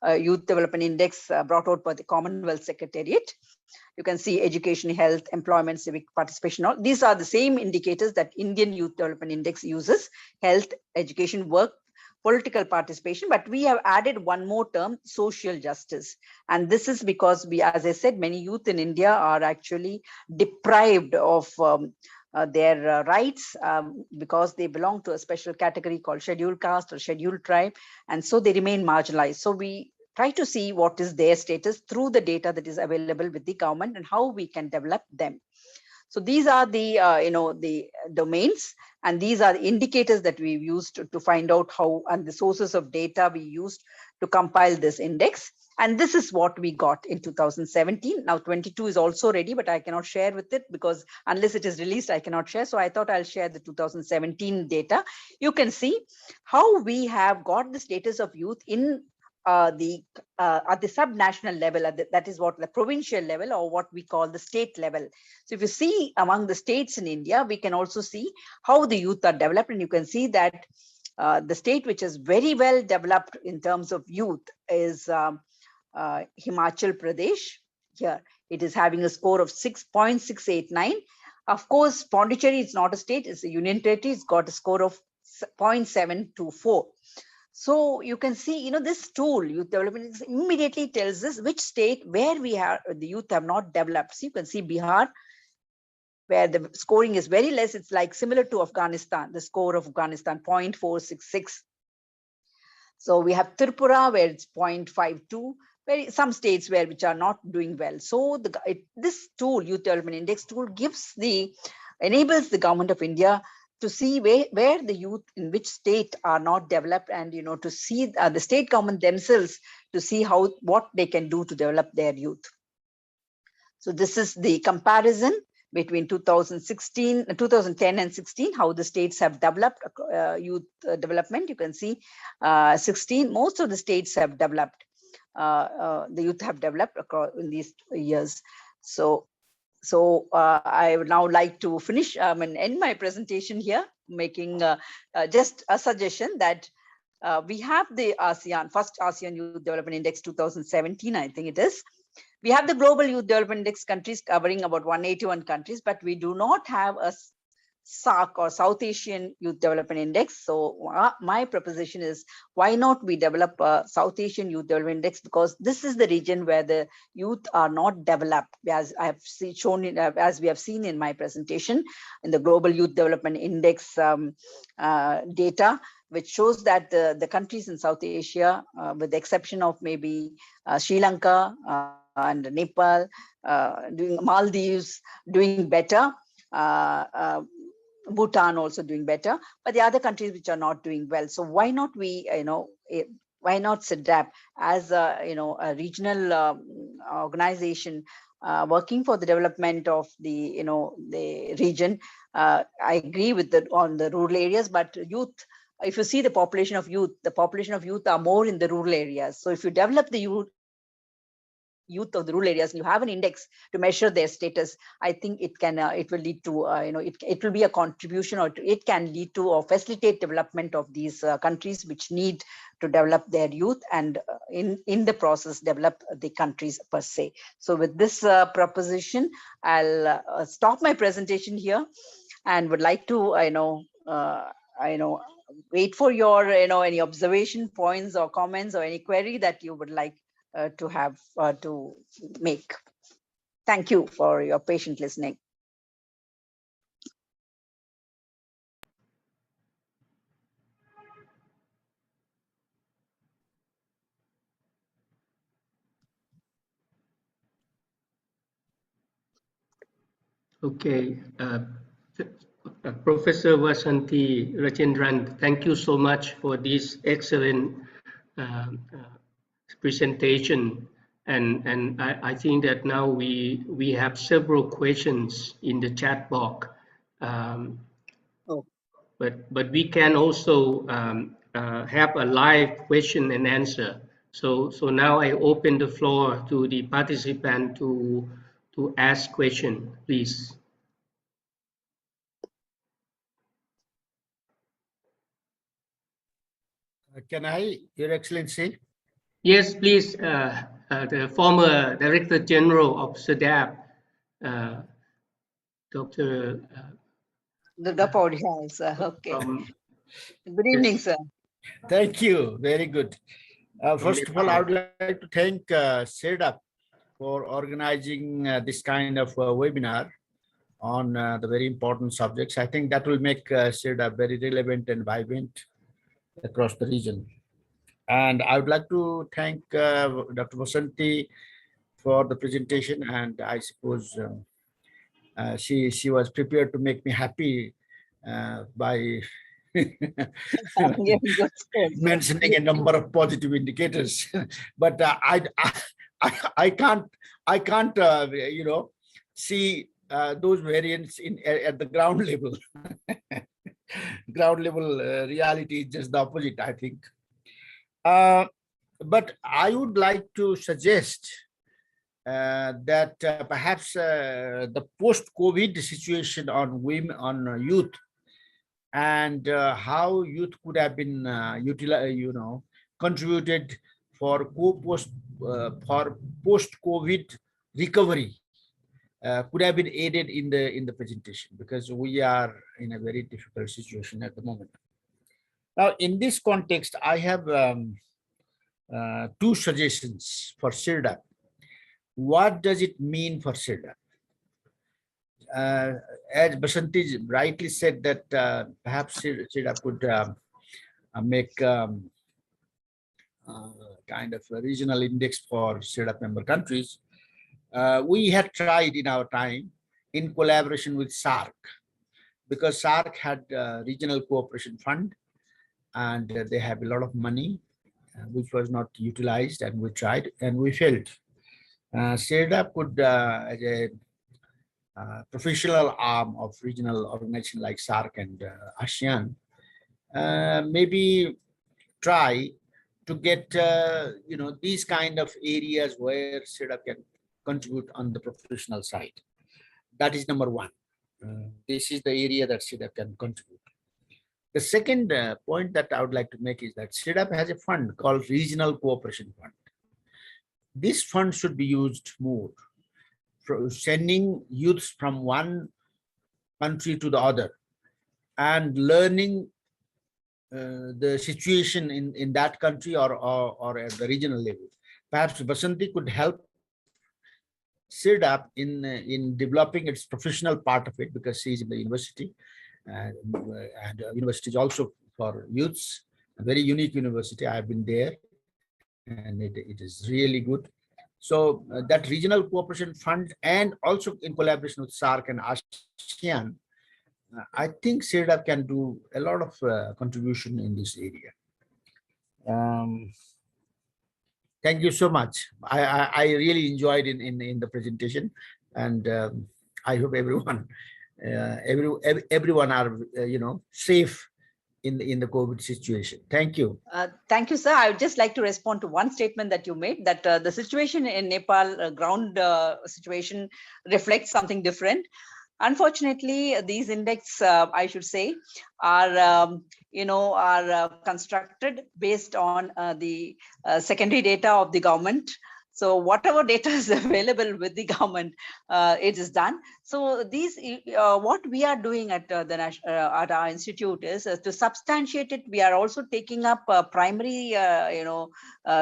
Youth Development Index brought out by the Commonwealth Secretariat. You can see education, health, employment, civic participation. All these are the same indicators that Indian Youth Development Index uses: health, education, work, political participation. But we have added one more term, social justice. And this is because we, as I said, many youth in India are actually deprived of their rights because they belong to a special category called scheduled caste or scheduled tribe. And so they remain marginalized. So we try to see what is their status through the data that is available with the government and how we can develop them. So these are the, the domains, and these are the indicators that we've used to find out how, and the sources of data we used to compile this index. And this is what we got in 2017. Now 22 is also ready, but I cannot share with it because unless it is released, I cannot share. So I thought I'll share the 2017 data. You can see how we have got the status of youth in at the subnational level, that is what the provincial level, or what we call the state level. So if you see among the states in India, we can also see how the youth are developed, and you can see that the state which is very well developed in terms of youth is Himachal Pradesh. Here it is having a score of 6.689. Of course, Pondicherry is not a state; it's a union territory. It's got a score of 0.724. So you can see, this tool, youth development, immediately tells us which state where we have the youth have not developed. So you can see Bihar, where the scoring is very less. It's like similar to Afghanistan, the score of Afghanistan, 0.466. So we have Tripura, where it's 0.52. Some states which are not doing well. So this tool, Youth Development Index tool, enables the government of India to see where the youth in which state are not developed, and to see the state government themselves to see what they can do to develop their youth. So this is the comparison between 2010 and 16, how the states have developed youth development. You can see 16, most of the states have developed, the youth have developed across in these years. So I would now like to finish and end my presentation here, making just a suggestion that we have the first ASEAN Youth Development Index 2017, I think it is. We have the Global Youth Development Index countries covering about 181 countries, but we do not have a SAARC or South Asian Youth Development Index. So my proposition is, why not we develop a South Asian Youth Development Index? Because this is the region where the youth are not developed, as I have shown in, as we have seen in my presentation, in the Global Youth Development Index data, which shows that the countries in South Asia, with the exception of maybe Sri Lanka and Nepal, doing Maldives, doing better. Bhutan also doing better, but the other countries which are not doing well. So why not we, why not CIRDAP as a, a regional organization working for the development of the, the region. I agree with on the rural areas, but youth, if you see the population of youth are more in the rural areas. So if you develop the youth of the rural areas and you have an index to measure their status, I think it can it will lead to it will be a contribution, or it can lead to or facilitate development of these countries which need to develop their youth, and in the process develop the countries per se. So with this proposition, I'll stop my presentation here and would like to wait for your any observation points or comments or any query that you would like to have to make. Thank you for your patient listening. Okay. Professor Vasanthi, Rajendran, thank you so much for this excellent presentation. And I think that now we have several questions in the chat box. But we can also have a live question and answer. So now I open the floor to the participant to ask question, please. Can I, Your Excellency? Yes, please. The former Director General of CIRDAP, Dr. Durga Paudhi, sir. Okay. Good evening, Yes. sir. Thank you. Very good. First of all, I would like to thank CIRDAP for organizing this kind of webinar on the very important subjects. I think that will make CIRDAP very relevant and vibrant across the region. And I would like to thank Dr. Vasanthi for the presentation, and I suppose she was prepared to make me happy by mentioning a number of positive indicators. But I can't see those variants at the ground level. Ground level reality is just the opposite, I think. But I would like to suggest that perhaps the post-COVID situation on women, on youth, and how youth could have been contributed for post-COVID recovery could have been aided in the presentation, because we are in a very difficult situation at the moment. Now, in this context, I have two suggestions for CIRDAP. What does it mean for CIRDAP? As Vasanthi rightly said, that perhaps CIRDAP could make kind of a regional index for CIRDAP member countries. We had tried in our time in collaboration with SAARC, because SAARC had a regional cooperation fund, and they have a lot of money which was not utilized, and we tried and we failed. CIRDAP could, as a professional arm of regional organization like SAARC and ASEAN, maybe try to get these kind of areas where CIRDAP can contribute on the professional side. That is number one. This is the area that CIRDAP can contribute. The second point that I would like to make is that CIRDAP has a fund called Regional Cooperation Fund. this fund should be used more for sending youths from one country to the other and learning the situation in that country or at the regional level. Perhaps Vasanthi could help CIRDAP in developing its professional part of it, because she's in the university, and university is also for youths, a very unique university. I've been there, and it is really good. So that regional cooperation fund, and also in collaboration with SARC and ASEAN, I think CIRDAP can do a lot of contribution in this area. Thank you so much. I really enjoyed in the presentation, and I hope everyone everyone are safe in the COVID situation. Thank you. Thank you, sir. I would just like to respond to one statement that you made, that the situation in Nepal, ground situation, reflects something different. Unfortunately, these index, I should say, are constructed based on the secondary data of the government. So whatever data is available with the government, it is done. So these, what we are doing at at our institute is to substantiate it. We are also taking up primary,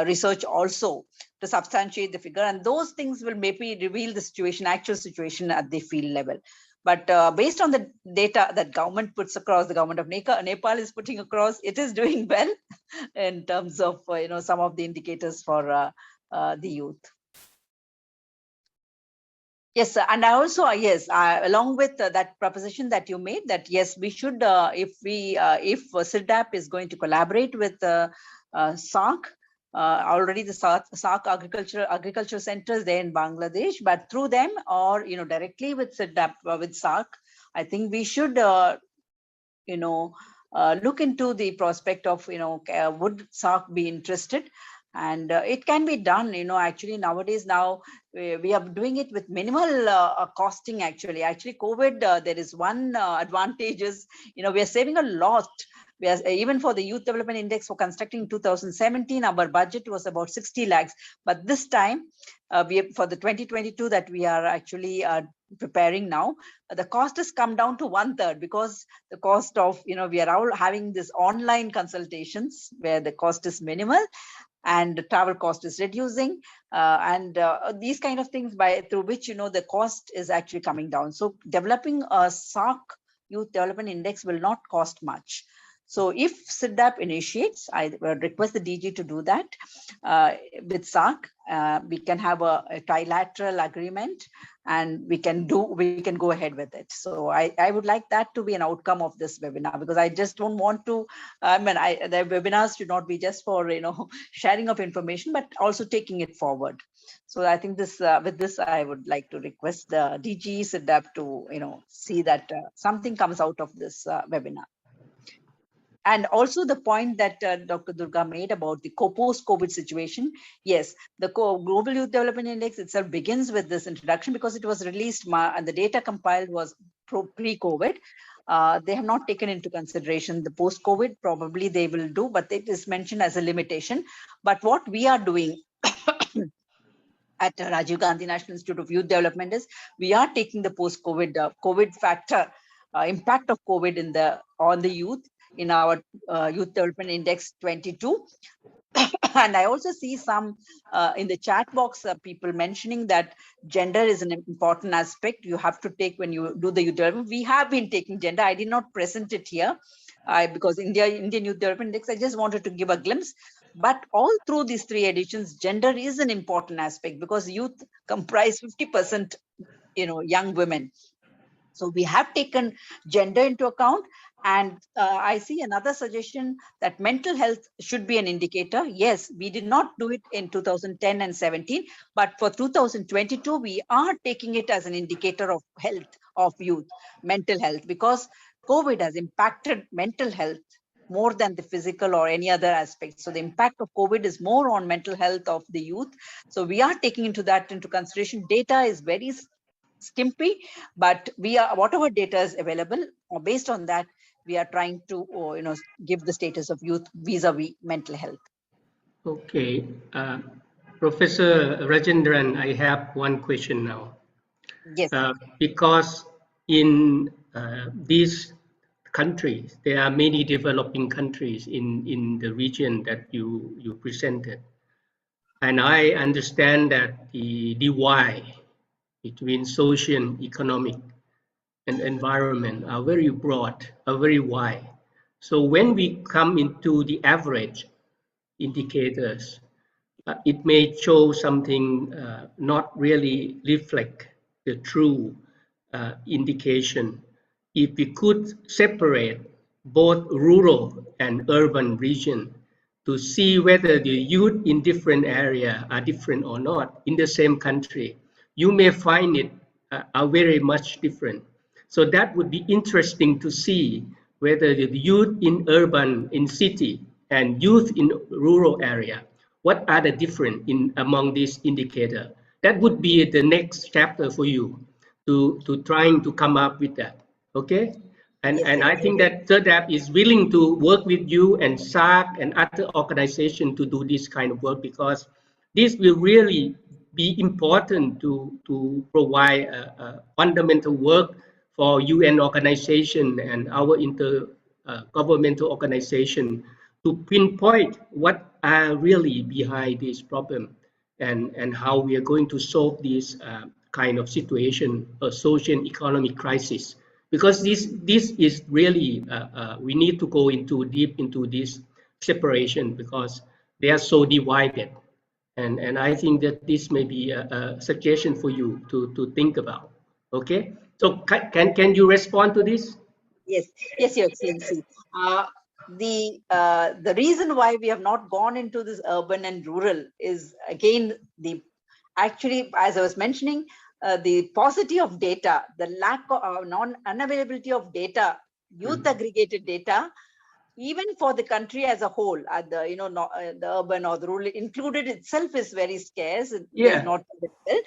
research also to substantiate the figure, and those things will maybe reveal the situation, actual situation at the field level. But based on the data that government puts across, the government of Nepal is putting across, it is doing well in terms of some of the indicators for the youth. Yes, and I also along with that proposition that you made, that yes, we should if CIRDAP is going to collaborate with SARC. Already the SARC agriculture centers there in Bangladesh, but through them or directly with CIRDAP with SARC, I think we should look into the prospect of would SARC be interested, and it can be done. Actually nowadays we are doing it with minimal costing. Actually COVID, there is one advantage is we are saving a lot. Even for the Youth Development Index for constructing 2017, our budget was about 60 lakhs. But this time, for the 2022 that we are actually preparing now, the cost has come down to 1/3, because the cost of, we are all having this online consultations where the cost is minimal and the travel cost is reducing, and these kind of things through which, the cost is actually coming down. So developing a SARC Youth Development Index will not cost much. So if CIRDAP initiates, I would request the DG to do that with SARC. We can have a trilateral agreement, and we can go ahead with it. So I would like that to be an outcome of this webinar, because I just don't want to, the webinars should not be just for, sharing of information, but also taking it forward. So I think this, with this, I would like to request the DG CIRDAP to, see that something comes out of this webinar. And also the point that Dr. Durga made about the post-COVID situation. Yes, the Global Youth Development Index itself begins with this introduction, because it was released and the data compiled was pre-COVID. They have not taken into consideration the post-COVID. Probably they will do, but it is mentioned as a limitation. But what we are doing at Rajiv Gandhi National Institute of Youth Development is we are taking the post-COVID COVID factor, impact of COVID on the youth in our Youth Development Index 22. And I also see some in the chat box, people mentioning that gender is an important aspect you have to take when you do the youth development. We have been taking gender. I did not present it here because Indian Youth Development Index, I just wanted to give a glimpse. But all through these 3 editions, gender is an important aspect, because youth comprise 50%, young women. So we have taken gender into account. And I see another suggestion that mental health should be an indicator. Yes, we did not do it in 2010 and 17, but for 2022, we are taking it as an indicator of health of youth, mental health, because COVID has impacted mental health more than the physical or any other aspect. So the impact of COVID is more on mental health of the youth. So we are taking into consideration. Data is very skimpy, but we are, whatever data is available, based on that, we are trying to give the status of youth vis-a-vis mental health. Okay. Professor Rajendran, I have one question now. Yes. Because in these countries, there are many developing countries in the region that you presented. And I understand that the divide between social, economic, and environment are very broad, are very wide. So when we come into the average indicators, it may show something not really reflect the true indication. If we could separate both rural and urban region to see whether the youth in different area are different or not in the same country, you may find it are very much different. So that would be interesting to see whether the youth in urban, in city, and youth in rural area, what are the difference in among these indicators? That would be the next chapter for you to trying to come up with that. Okay? And I think that CIRDAP is willing to work with you and SAC and other organizations to do this kind of work, because this will really be important to provide a fundamental work for UN organization and our intergovernmental organization to pinpoint what are really behind this problem, and how we are going to solve this kind of situation, a social and economic crisis. Because this is really we need to go into deep into this separation, because they are so divided, and I think that this may be a suggestion for you to think about. Okay, so can you respond to this? Yes, yes, Your Excellency. The reason why we have not gone into this urban and rural is again actually, as I was mentioning, the paucity of data, the lack of unavailability of data, youth aggregated data, even for the country as a whole, the urban or the rural included itself is very scarce. Yeah. Is not available.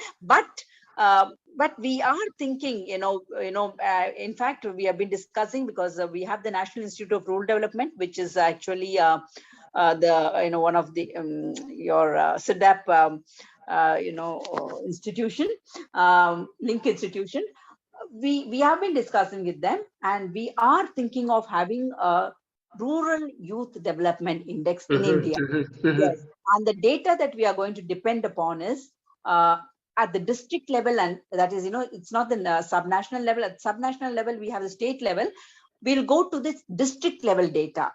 But we are thinking, in fact, we have been discussing, because we have the National Institute of Rural Development, which is actually one of the your CIRDAP institution, link institution. We have been discussing with them, and we are thinking of having a rural youth development index in India. Yes, and the data that we are going to depend upon is at the district level, and that is, it's not the subnational level. At subnational level, we have the state level. We'll go to this district level data.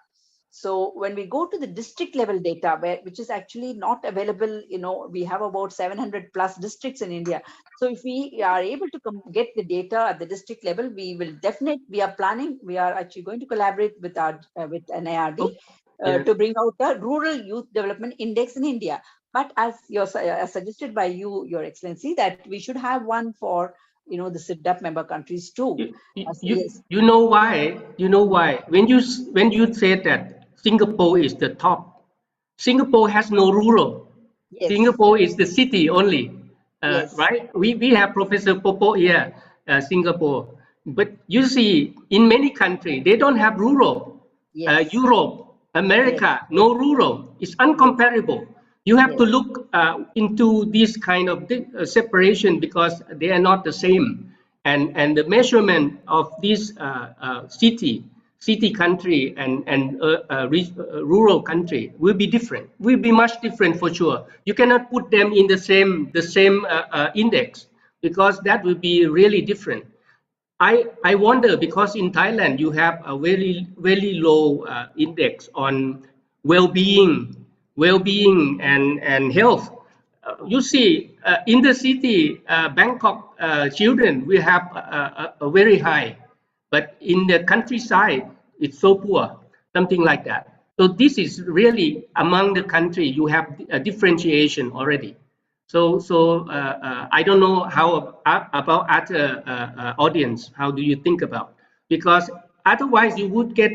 So when we go to the district level data, which is actually not available, we have about 700 plus districts in India. So if we are able to get the data at the district level, we will definitely, we are actually going to collaborate with NIRD to bring out the rural youth development index in India. But as suggested by you, Your Excellency, that we should have one for the CIRDAP member countries too. You know why? You know why? When you said that Singapore is the top, Singapore has no rural. Yes. Singapore is the city only, yes. Right? We have Professor Popo here, Singapore. But you see, in many countries, they don't have rural. Yes. Europe, America, yes. No rural. It's uncomparable. You have to look into this kind of separation, because they are not the same. And the measurement of this city country and rural country will be different. Will be much different for sure. You cannot put them in the same index, because that will be really different. I wonder, because in Thailand you have a very low index on well-being and health. You see, in the city, Bangkok children will have a very high, but in the countryside, it's so poor, something like that. So this is really among the country, you have a differentiation already. So I don't know how about other audience. How do you think about? Because otherwise you would get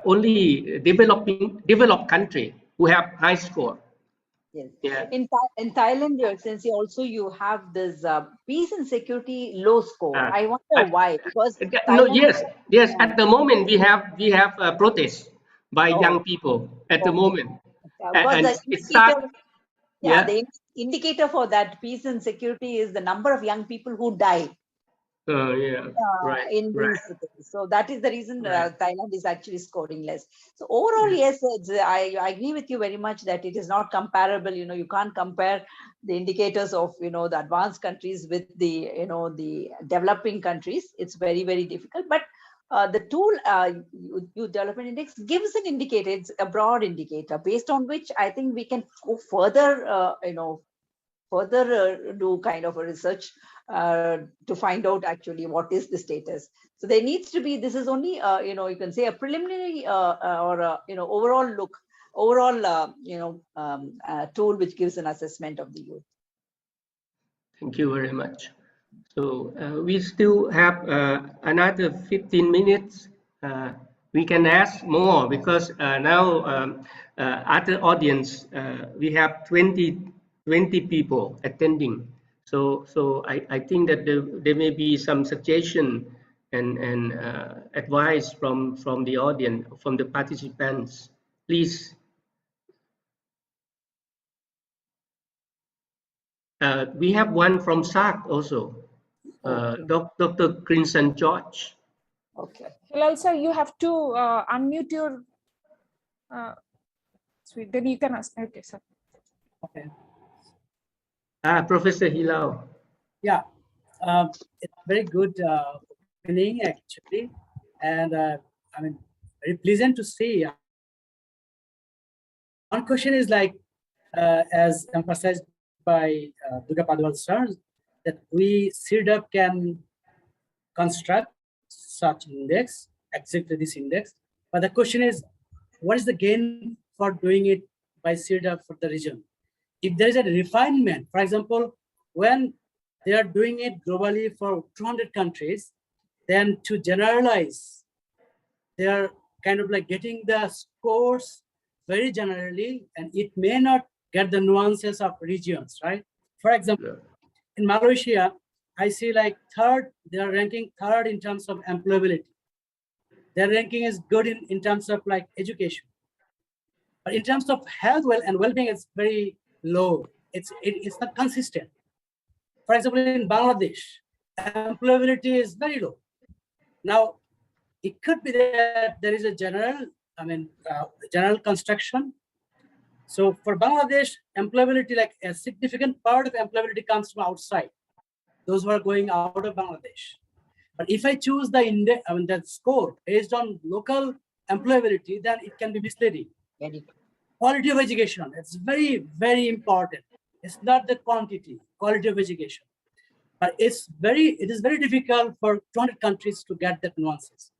only developed country who have high score. Yes. Yeah. In Thailand, Your Excellency, also you have this peace and security low score. I wonder why. Because Thailand, yes. At the moment we have protests by young people at the moment, because and it starts. the indicator for that peace and security is the number of young people who die Yeah, right, in right, these cities. So that is the reason right. Thailand is actually scoring less. So overall, yes, I agree with you very much that it is not comparable. You know, you can't compare the indicators of, you know, the advanced countries with the, you know, the developing countries. It's very, very difficult. But the tool, Youth Development Index, gives an indicator. It's a broad indicator based on which I think we can go further, you know, further do kind of a research to find out actually what is the status. So there needs to be, this is only, you know, you can say a preliminary or a, you know, overall look, overall, you know, tool which gives an assessment of the youth. Thank you very much. So we still have another 15 minutes. We can ask more because now other audience, we have 20 people attending. So I think that there may be some suggestion and advice from the audience, from the participants. Please. We have one from SAC also. Okay. Dr. Crimson George. Okay. Hilal sir, you have to unmute your. Then you can ask. Okay, sir. Okay. Professor Hilal. Yeah, it's very good opening actually, and I mean very pleasant to see. One question is like, as emphasized by Durga Padwal sir, that we CIRDAP can construct such index, exactly this index. But the question is, what is the gain for doing it by CIRDAP for the region? If there is a refinement, for example, when they are doing it globally for 200 countries, then to generalize, they are kind of like getting the scores very generally, and it may not get the nuances of regions, right? For example, in Malaysia, I see like third, they are ranking third in terms of employability. Their ranking is good in terms of like education. But in terms of health and well-being, it's very low. It's not consistent. For example, in Bangladesh, employability is very low. Now, it could be that there is a general, general construction. So for Bangladesh, employability, like a significant part of employability comes from outside, those who are going out of Bangladesh. But if I choose the index, that score based on local employability, then it can be misleading. Quality of education, it's very, very important. It's not the quantity, quality of education. But it is very difficult for 200 countries to get that nuances.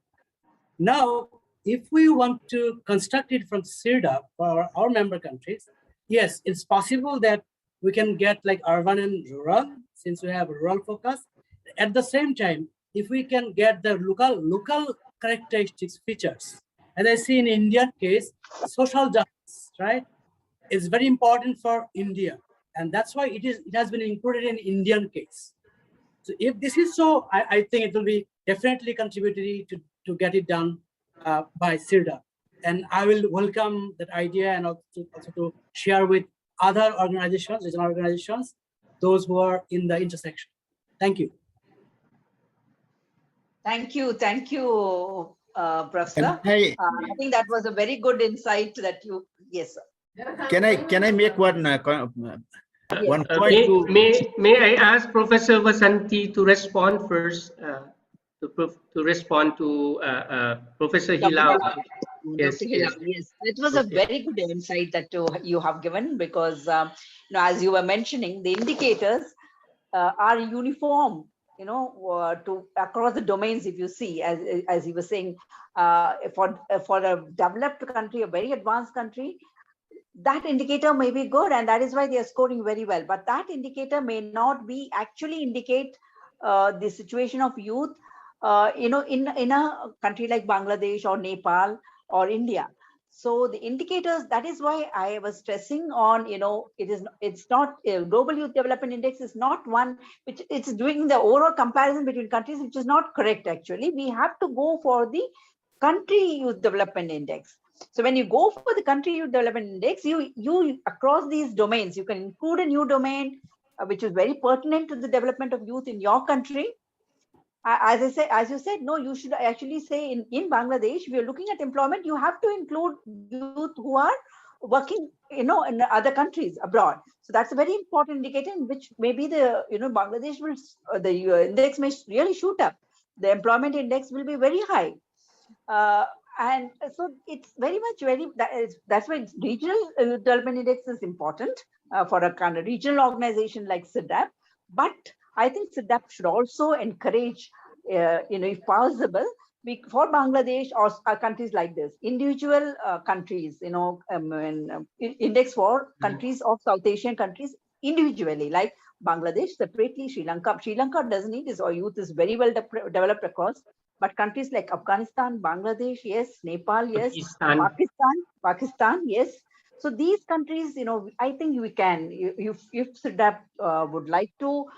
Now, if we want to construct it from CIRDAP for our member countries, yes, it's possible that we can get like urban and rural, since we have rural focus. At the same time, if we can get the local characteristics, features, as I see in Indian case, social justice, right, is very important for India, and that's why it has been included in Indian case. So if this is so, I think it will be definitely contributory to get it done by CIRDAP. And I will welcome that idea and also to share with other organizations, regional organizations, those who are in the intersection. Thank you. Thank you, Professor. I think that was a very good insight that you, yes, sir. Can I make one one point? May I ask Professor Vasanthi to respond first, to respond to Professor Hilal? Yes, yes, it was a very good insight that you have given, because you know, as you were mentioning, the indicators are uniform, you know, to across the domains. If you see, as you were saying, for a developed country, a very advanced country, that indicator may be good, and that is why they are scoring very well. But that indicator may not be actually indicate the situation of youth, you know, in a country like Bangladesh or Nepal or India. So the indicators, that is why I was stressing on, you know, it's not Global Youth Development Index is not one which it's doing the overall comparison between countries, which is not correct. Actually, we have to go for the country youth development index. So when you go for the country youth development index, you across these domains, you can include a new domain which is very pertinent to the development of youth in your country. As you said, no, you should actually say in Bangladesh, if you're looking at employment, you have to include youth who are working, in other countries abroad. So that's a very important indicator in which maybe the, Bangladesh will, the index may really shoot up. The employment index will be very high. And so it's very much that's why regional development index is important for a kind of regional organization like CIRDAP. But I think CIRDAP should also encourage, if possible, for Bangladesh or countries like this, individual countries, index for countries of South Asian countries individually, like Bangladesh separately, Sri Lanka. Sri Lanka doesn't need this, or youth is very well developed across. But countries like Afghanistan, Bangladesh, yes, Nepal, yes, Pakistan, yes. So these countries, I think we can, if CIRDAP would like to,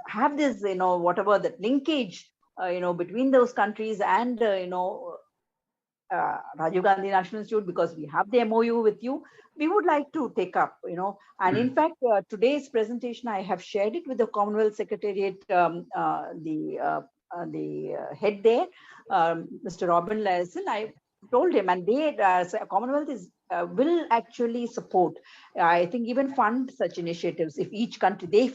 have this, whatever that linkage, between those countries and, Rajiv Gandhi National Institute, because we have the MOU with you, we would like to take up, and in fact, today's presentation, I have shared it with the Commonwealth Secretariat, the head there, Mr. Robin Lassen. I told him, and they, Commonwealth will actually support, I think even fund such initiatives. If each country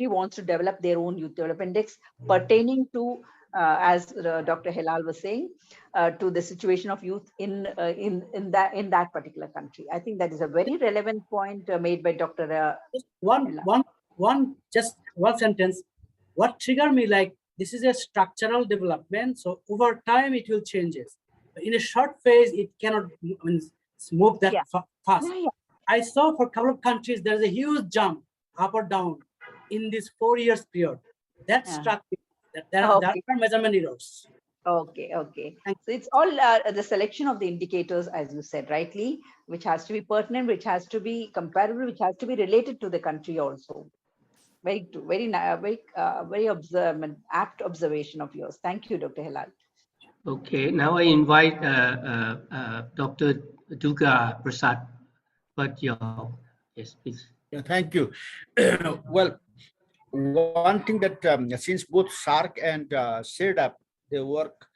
wants to develop their own youth development index pertaining to, as Dr. Helal was saying, to the situation of youth in that particular country. I think that is a very relevant point made by Dr. Just one sentence. What triggered me, like, this is a structural development, so over time it will changes. In a short phase, it cannot move that fast. Yeah. I saw for a couple of countries there's a huge jump up or down in this 4 years period. That struck me. There are measurement errors. Okay. So it's all the selection of the indicators, as you said rightly, which has to be pertinent, which has to be comparable, which has to be related to the country also. Very apt observation of yours. Thank you, Dr. Helal. Okay, now I invite Dr. Duga Prasad Patyo. Yes, please. Yeah, thank you. Well, one thing that since both SARC and CIRDAP, they work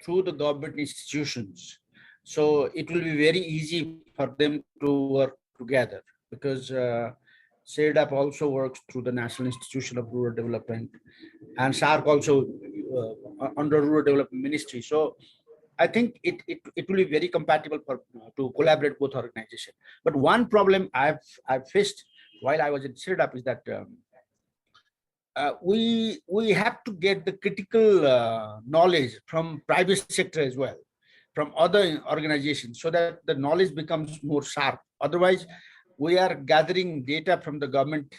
through the government institutions, so it will be very easy for them to work together, because CIRDAP also works through the National Institution of Rural Development, and SARC also under Rural Development Ministry. So I think it will be very compatible to collaborate both organizations. But one problem I've faced while I was in CIRDAP is that we have to get the critical knowledge from private sector as well, from other organizations, so that the knowledge becomes more sharp. Otherwise, we are gathering data from the government,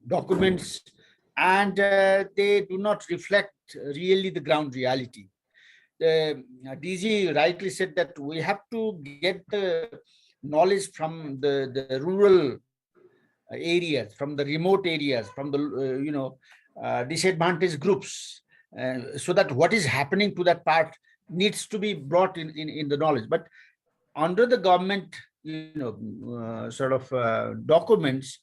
documents, and they do not reflect really the ground reality. The DG rightly said that we have to get the knowledge from the rural areas, from the remote areas, from the disadvantaged groups, so that what is happening to that part needs to be brought in the knowledge. But under the government documents,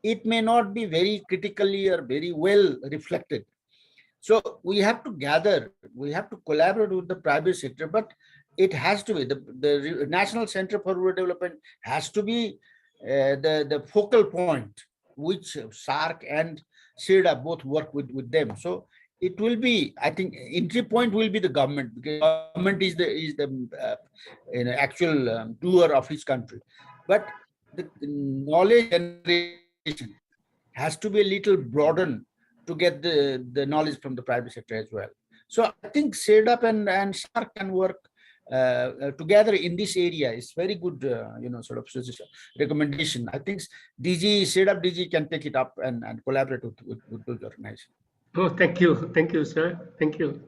it may not be very critically or very well reflected. So we have to gather, we have to collaborate with the private sector, but it has to be the National Center for Rural Development has to be the focal point, which SARC and CIRDAP both work with them. So it will be, I think, entry point will be the government, because government is the actual doer of his country. But the knowledge generation has to be a little broadened to get the knowledge from the private sector as well. So I think CIRDAP and SARC can work together in this area. Is very good, recommendation. I think CIRDAP DG can take it up and collaborate with those organizations. Oh, thank you, sir. Thank you.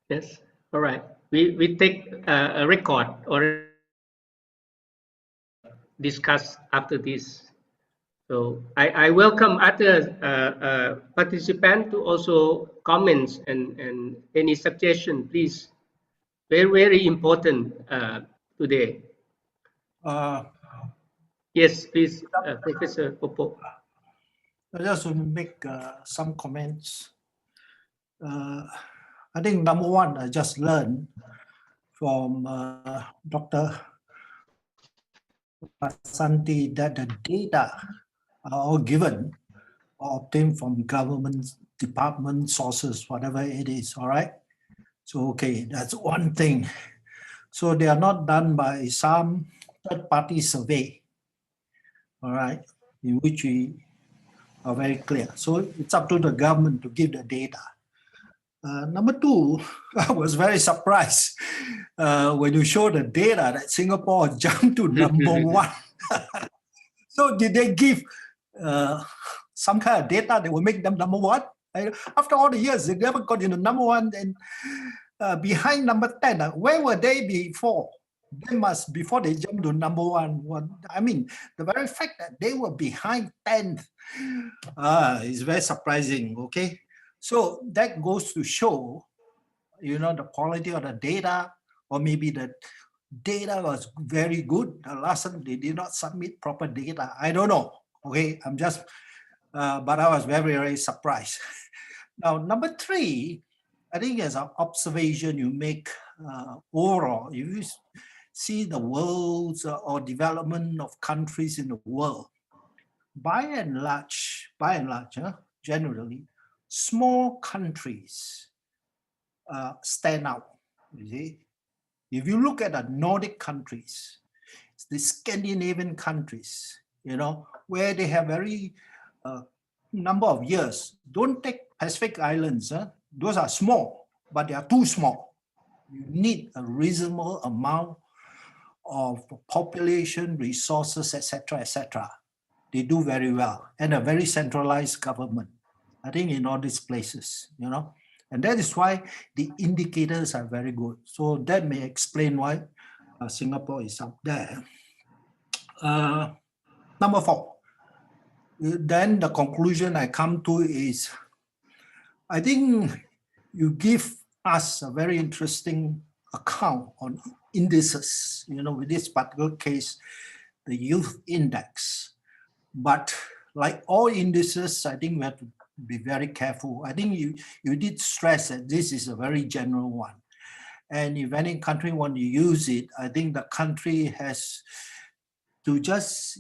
Yes, all right. We take a record or discuss after this. So I welcome other participants to also comments and any suggestion, please very important today. Yes, please, Professor Popo. I just want to make some comments. I think number one, I just learned from Dr. Vasanthi that the data are all given or obtained from government department sources, whatever it is, all right? So, okay, that's one thing. So they are not done by some third-party survey, all right, in which we are very clear. So it's up to the government to give the data. Number two, I was very surprised when you show the data that Singapore jumped to number one. So did they give some kind of data that will make them number one? After all the years, they never got into number one. And behind number 10, where were they before? They must, before they jumped to number one. I mean, the very fact that they were behind 10th is very surprising, okay? So that goes to show, you know, the quality of the data, or maybe the data was very good. The last time they did not submit proper data. I don't know, okay? I'm just, but I was very, very surprised. Now, number three, I think as an observation you make overall, if you see the world's or development of countries in the world, by and large, generally, small countries stand out, you see. If you look at the Nordic countries, the Scandinavian countries, you know, where they have very number of years. Don't take Pacific Islands, those are small, but they are too small. You need a reasonable amount of population, resources, etc., etc. They do very well, and a very centralized government, I think, in all these places, you know. And that is why the indicators are very good. So that may explain why Singapore is up there. Number four, then the conclusion I come to is, I think you give us a very interesting account on indices, you know, with this particular case, the youth index. But like all indices, I think we have to be very careful. I think you did stress that this is a very general one. And if any country want to use it, I think the country has to just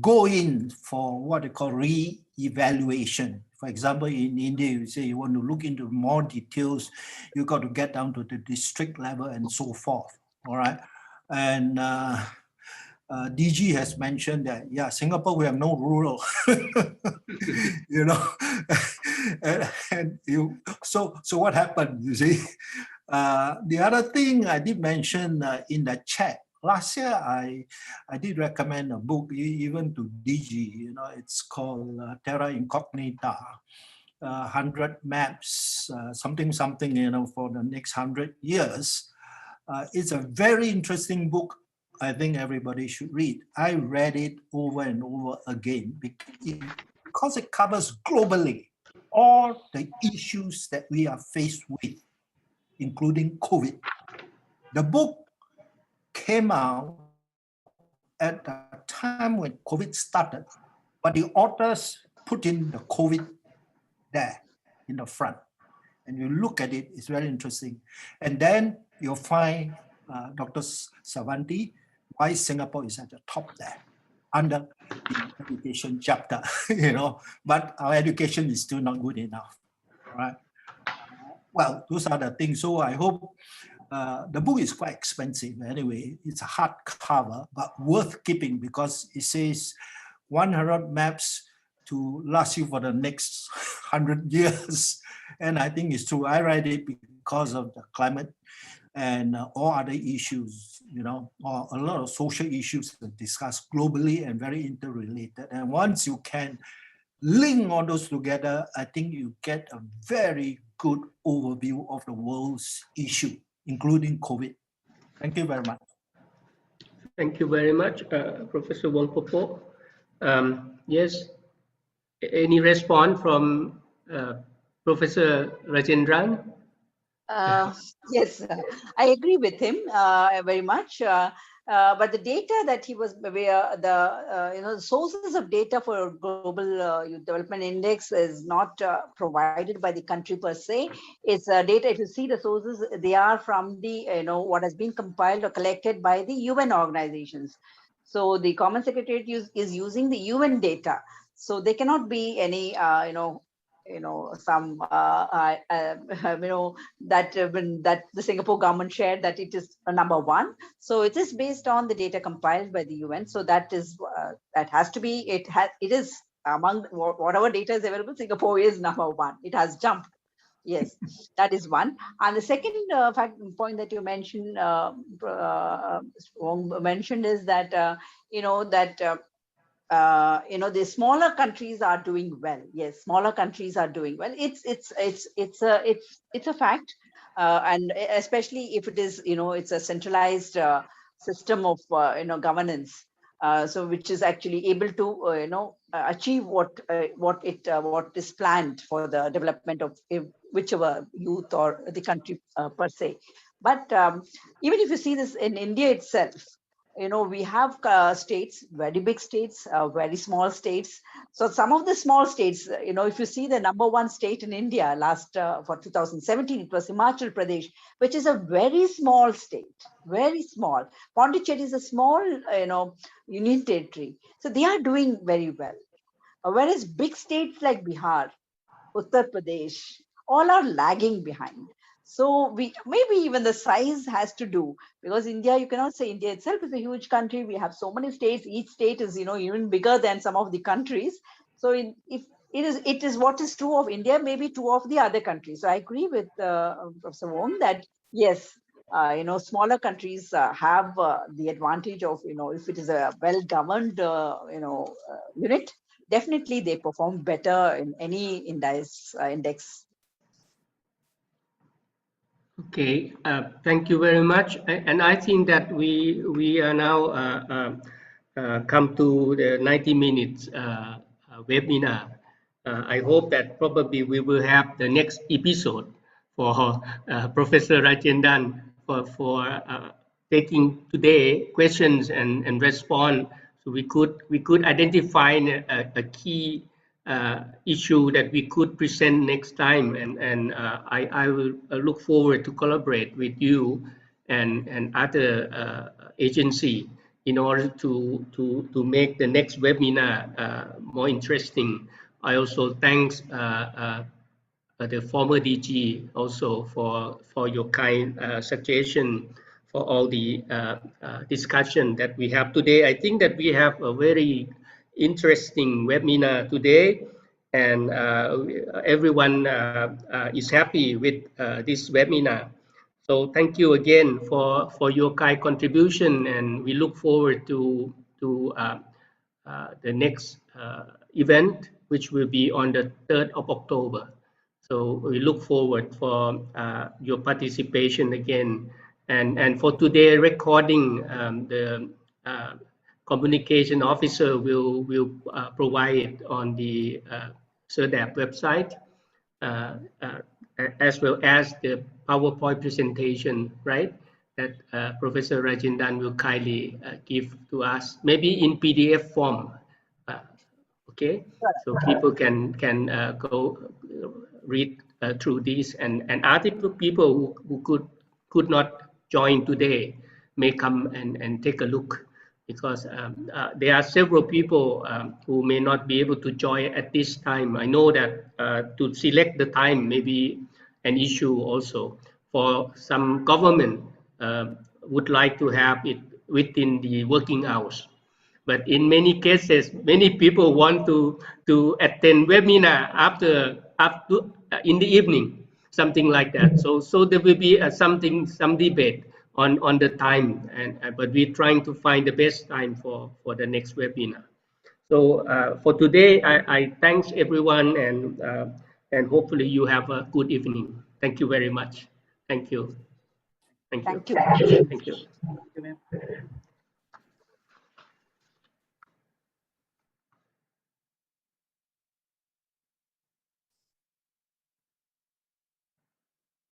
go in for what they call re-evaluation. For example, in India, you say you want to look into more details, you got to get down to the district level and so forth, all right? And DG has mentioned that, yeah, Singapore, we have no rural, you know, so what happened, you see? The other thing I did mention in the chat, last year I did recommend a book even to DG, you know, it's called Terra Incognita, 100 Maps, something, you know, for the next 100 years. It's a very interesting book. I think everybody should read. I read it over and over again because it covers globally all the issues that we are faced with, including COVID. The book came out at the time when COVID started, but the authors put in the COVID there in the front. And you look at it, it's very interesting. And then you'll find Dr. Vasanthi, why Singapore is at the top there under the education chapter, you know, but our education is still not good enough, right? Well, those are the things. So I hope the book is quite expensive anyway. It's a hardcover, but worth keeping because it says 100 maps to last you for the next 100 years. And I think it's true. I read it because of the climate and all other issues, you know, or a lot of social issues discussed globally and very interrelated. And once you can link all those together, I think you get a very good overview of the world's issue, including COVID. Thank you very much. Thank you very much, Professor Wong Popo. Yes, any response from Professor Rajendran? Yes, I agree with him very much. But the data that he was where the sources of data for global youth development index is not provided by the country per se. It's data. If you see the sources, they are from the what has been compiled or collected by the UN organizations. So the Common Secretariat is using the UN data. So there cannot be any some when that the Singapore government shared that it is a number one. So it is based on the data compiled by the UN. So that is that has to be it is among whatever data is available. Singapore is number one. It has jumped. Yes, that is one. And the second point that you mentioned, mentioned is that the smaller countries are doing well. Yes, smaller countries are doing well. It's a fact, and especially if it is it's a centralized system of governance. So which is actually able to achieve what is planned for the development of whichever youth or the country per se. But even if you see this in India itself, we have states, very big states, very small states. So some of the small states, if you see the number one state in India last for 2017, it was Himachal Pradesh, which is a very small state, very small. Pondicherry is a small, union territory. So they are doing very well. Whereas big states like Bihar, Uttar Pradesh, all are lagging behind. So maybe even the size has to do, because India, you cannot say India itself is a huge country. We have so many states. Each state is even bigger than some of the countries. So if it is what is true of India, maybe true of the other countries. So I agree with Professor Wong that yes, smaller countries have the advantage of if it is a well governed unit, definitely they perform better in any index. Okay, thank you very much. And I think that we are now come to the 90 minutes webinar. I hope that probably we will have the next episode for Professor Rajendran for taking today questions and respond. So we could identify a key issue that we could present next time, and I will look forward to collaborate with you and other agency in order to make the next webinar more interesting. I also thanks the former DG also for your kind suggestion for all the discussion that we have today. I think that we have a very interesting webinar today, and everyone is happy with this webinar. So thank you again for your kind contribution, and we look forward to the next event, which will be on the 3rd of October. So we look forward for your participation again. And for today recording, the communication officer will provide it on the CIRDAP website, as well as the PowerPoint presentation, right? That Professor Rajendran will kindly give to us, maybe in PDF form. Okay, so people can go read through these, and other people who could not join today may come and take a look, because there are several people who may not be able to join at this time. I know that to select the time may be an issue also for some government would like to have it within the working hours. But in many cases, many people want to attend webinar after in the evening, something like that. So there will be some debate on the time, and but we're trying to find the best time for the next webinar. So for today, I thanks everyone, and hopefully you have a good evening. Thank you very much. Thank you. Thank you. Thank you. Thank you. Thank you, ma'am.